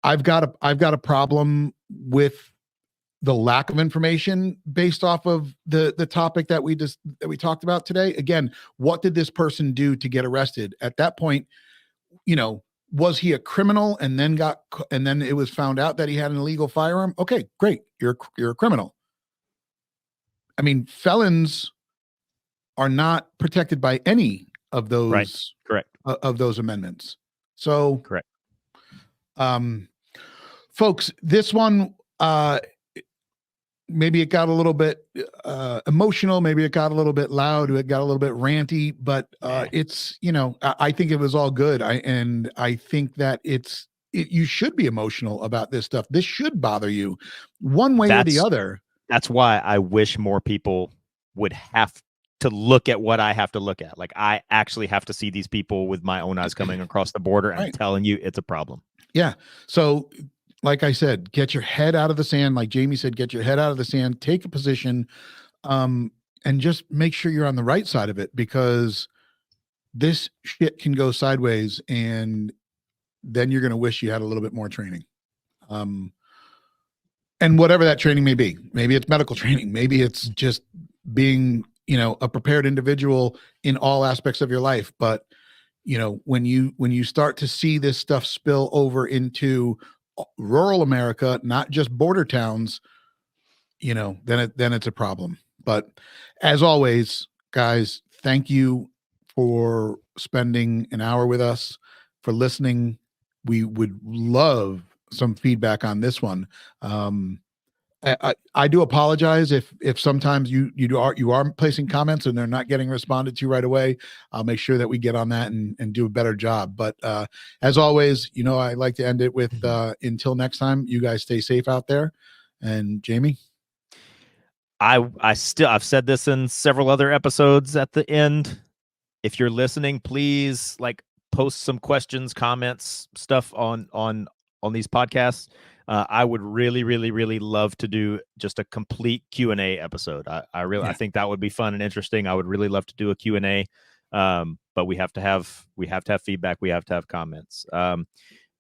I've got a problem with the lack of information based off of the topic that we talked about today. Again, what did this person do to get arrested? At that point, was he a criminal and then it was found out that he had an illegal firearm? Okay, great. You're a criminal. I mean, felons are not protected by any of those correct of those amendments. So correct. Folks, this one maybe it got a little bit emotional, maybe it got a little bit loud, it got a little bit ranty, but it's, you know, I think it was all good. I think that you should be emotional about this stuff. This should bother you one way or the other. That's why I wish more people would have to look at what I have to look at. Like, I actually have to see these people with my own eyes coming across the border, and I'm telling you, it's a problem. Yeah. So, like I said, get your head out of the sand. Like Jamie said, get your head out of the sand, take a position, and just make sure you're on the right side of it, because this shit can go sideways, and then you're going to wish you had a little bit more training. And whatever that training may be, maybe it's medical training, maybe it's just being, you know, a prepared individual in all aspects of your life. But, you know, when you start to see this stuff spill over into rural America, not just border towns, you know, then it's a problem. But as always, guys, thank you for spending an hour with us, for listening. We would love some feedback on this one. I do apologize if sometimes you are placing comments and they're not getting responded to right away. I'll make sure that we get on that and do a better job. But as always, you know, I like to end it with until next time, you guys stay safe out there. And Jamie, I've said this in several other episodes at the end. If you're listening, please post some questions, comments, stuff on these podcasts. I would really, really, really love to do just a complete Q&A episode. I think that would be fun and interesting. I would really love to do a Q&A. But we have to have feedback. We have to have comments.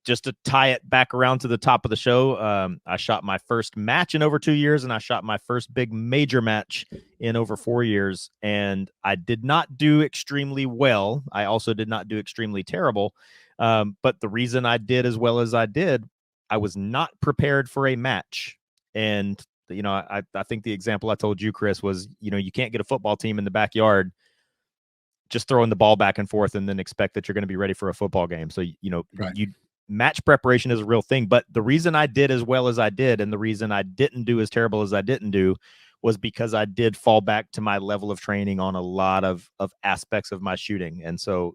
Just to tie it back around to the top of the show, I shot my first match in over 2 years, and I shot my first big major match in over 4 years. And I did not do extremely well. I also did not do extremely terrible. But the reason I did as well as I did, I was not prepared for a match. And, you know, I think the example I told you, Chris, was, you know, you can't get a football team in the backyard just throwing the ball back and forth and then expect that you're going to be ready for a football game. So, you know, match preparation is a real thing. But the reason I did as well as I did, and the reason I didn't do as terrible as I didn't do, was because I did fall back to my level of training on a lot of aspects of my shooting. And so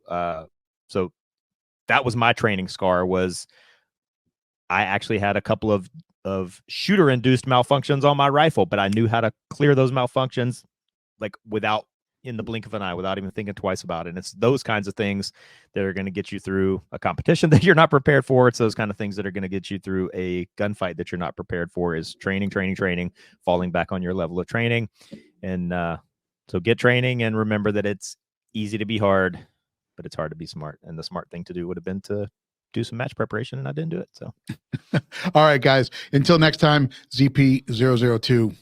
that was my training scar. Was I actually had a couple of shooter induced malfunctions on my rifle, but I knew how to clear those malfunctions without, in the blink of an eye, without even thinking twice about it. And it's those kinds of things that are going to get you through a competition that you're not prepared for. It's those kind of things that are going to get you through a gunfight that you're not prepared for. Is training, falling back on your level of training. And so get training, and remember that it's easy to be hard, but it's hard to be smart. And the smart thing to do would have been to do some match preparation, and I didn't do it. So all right, guys, until next time, ZP002.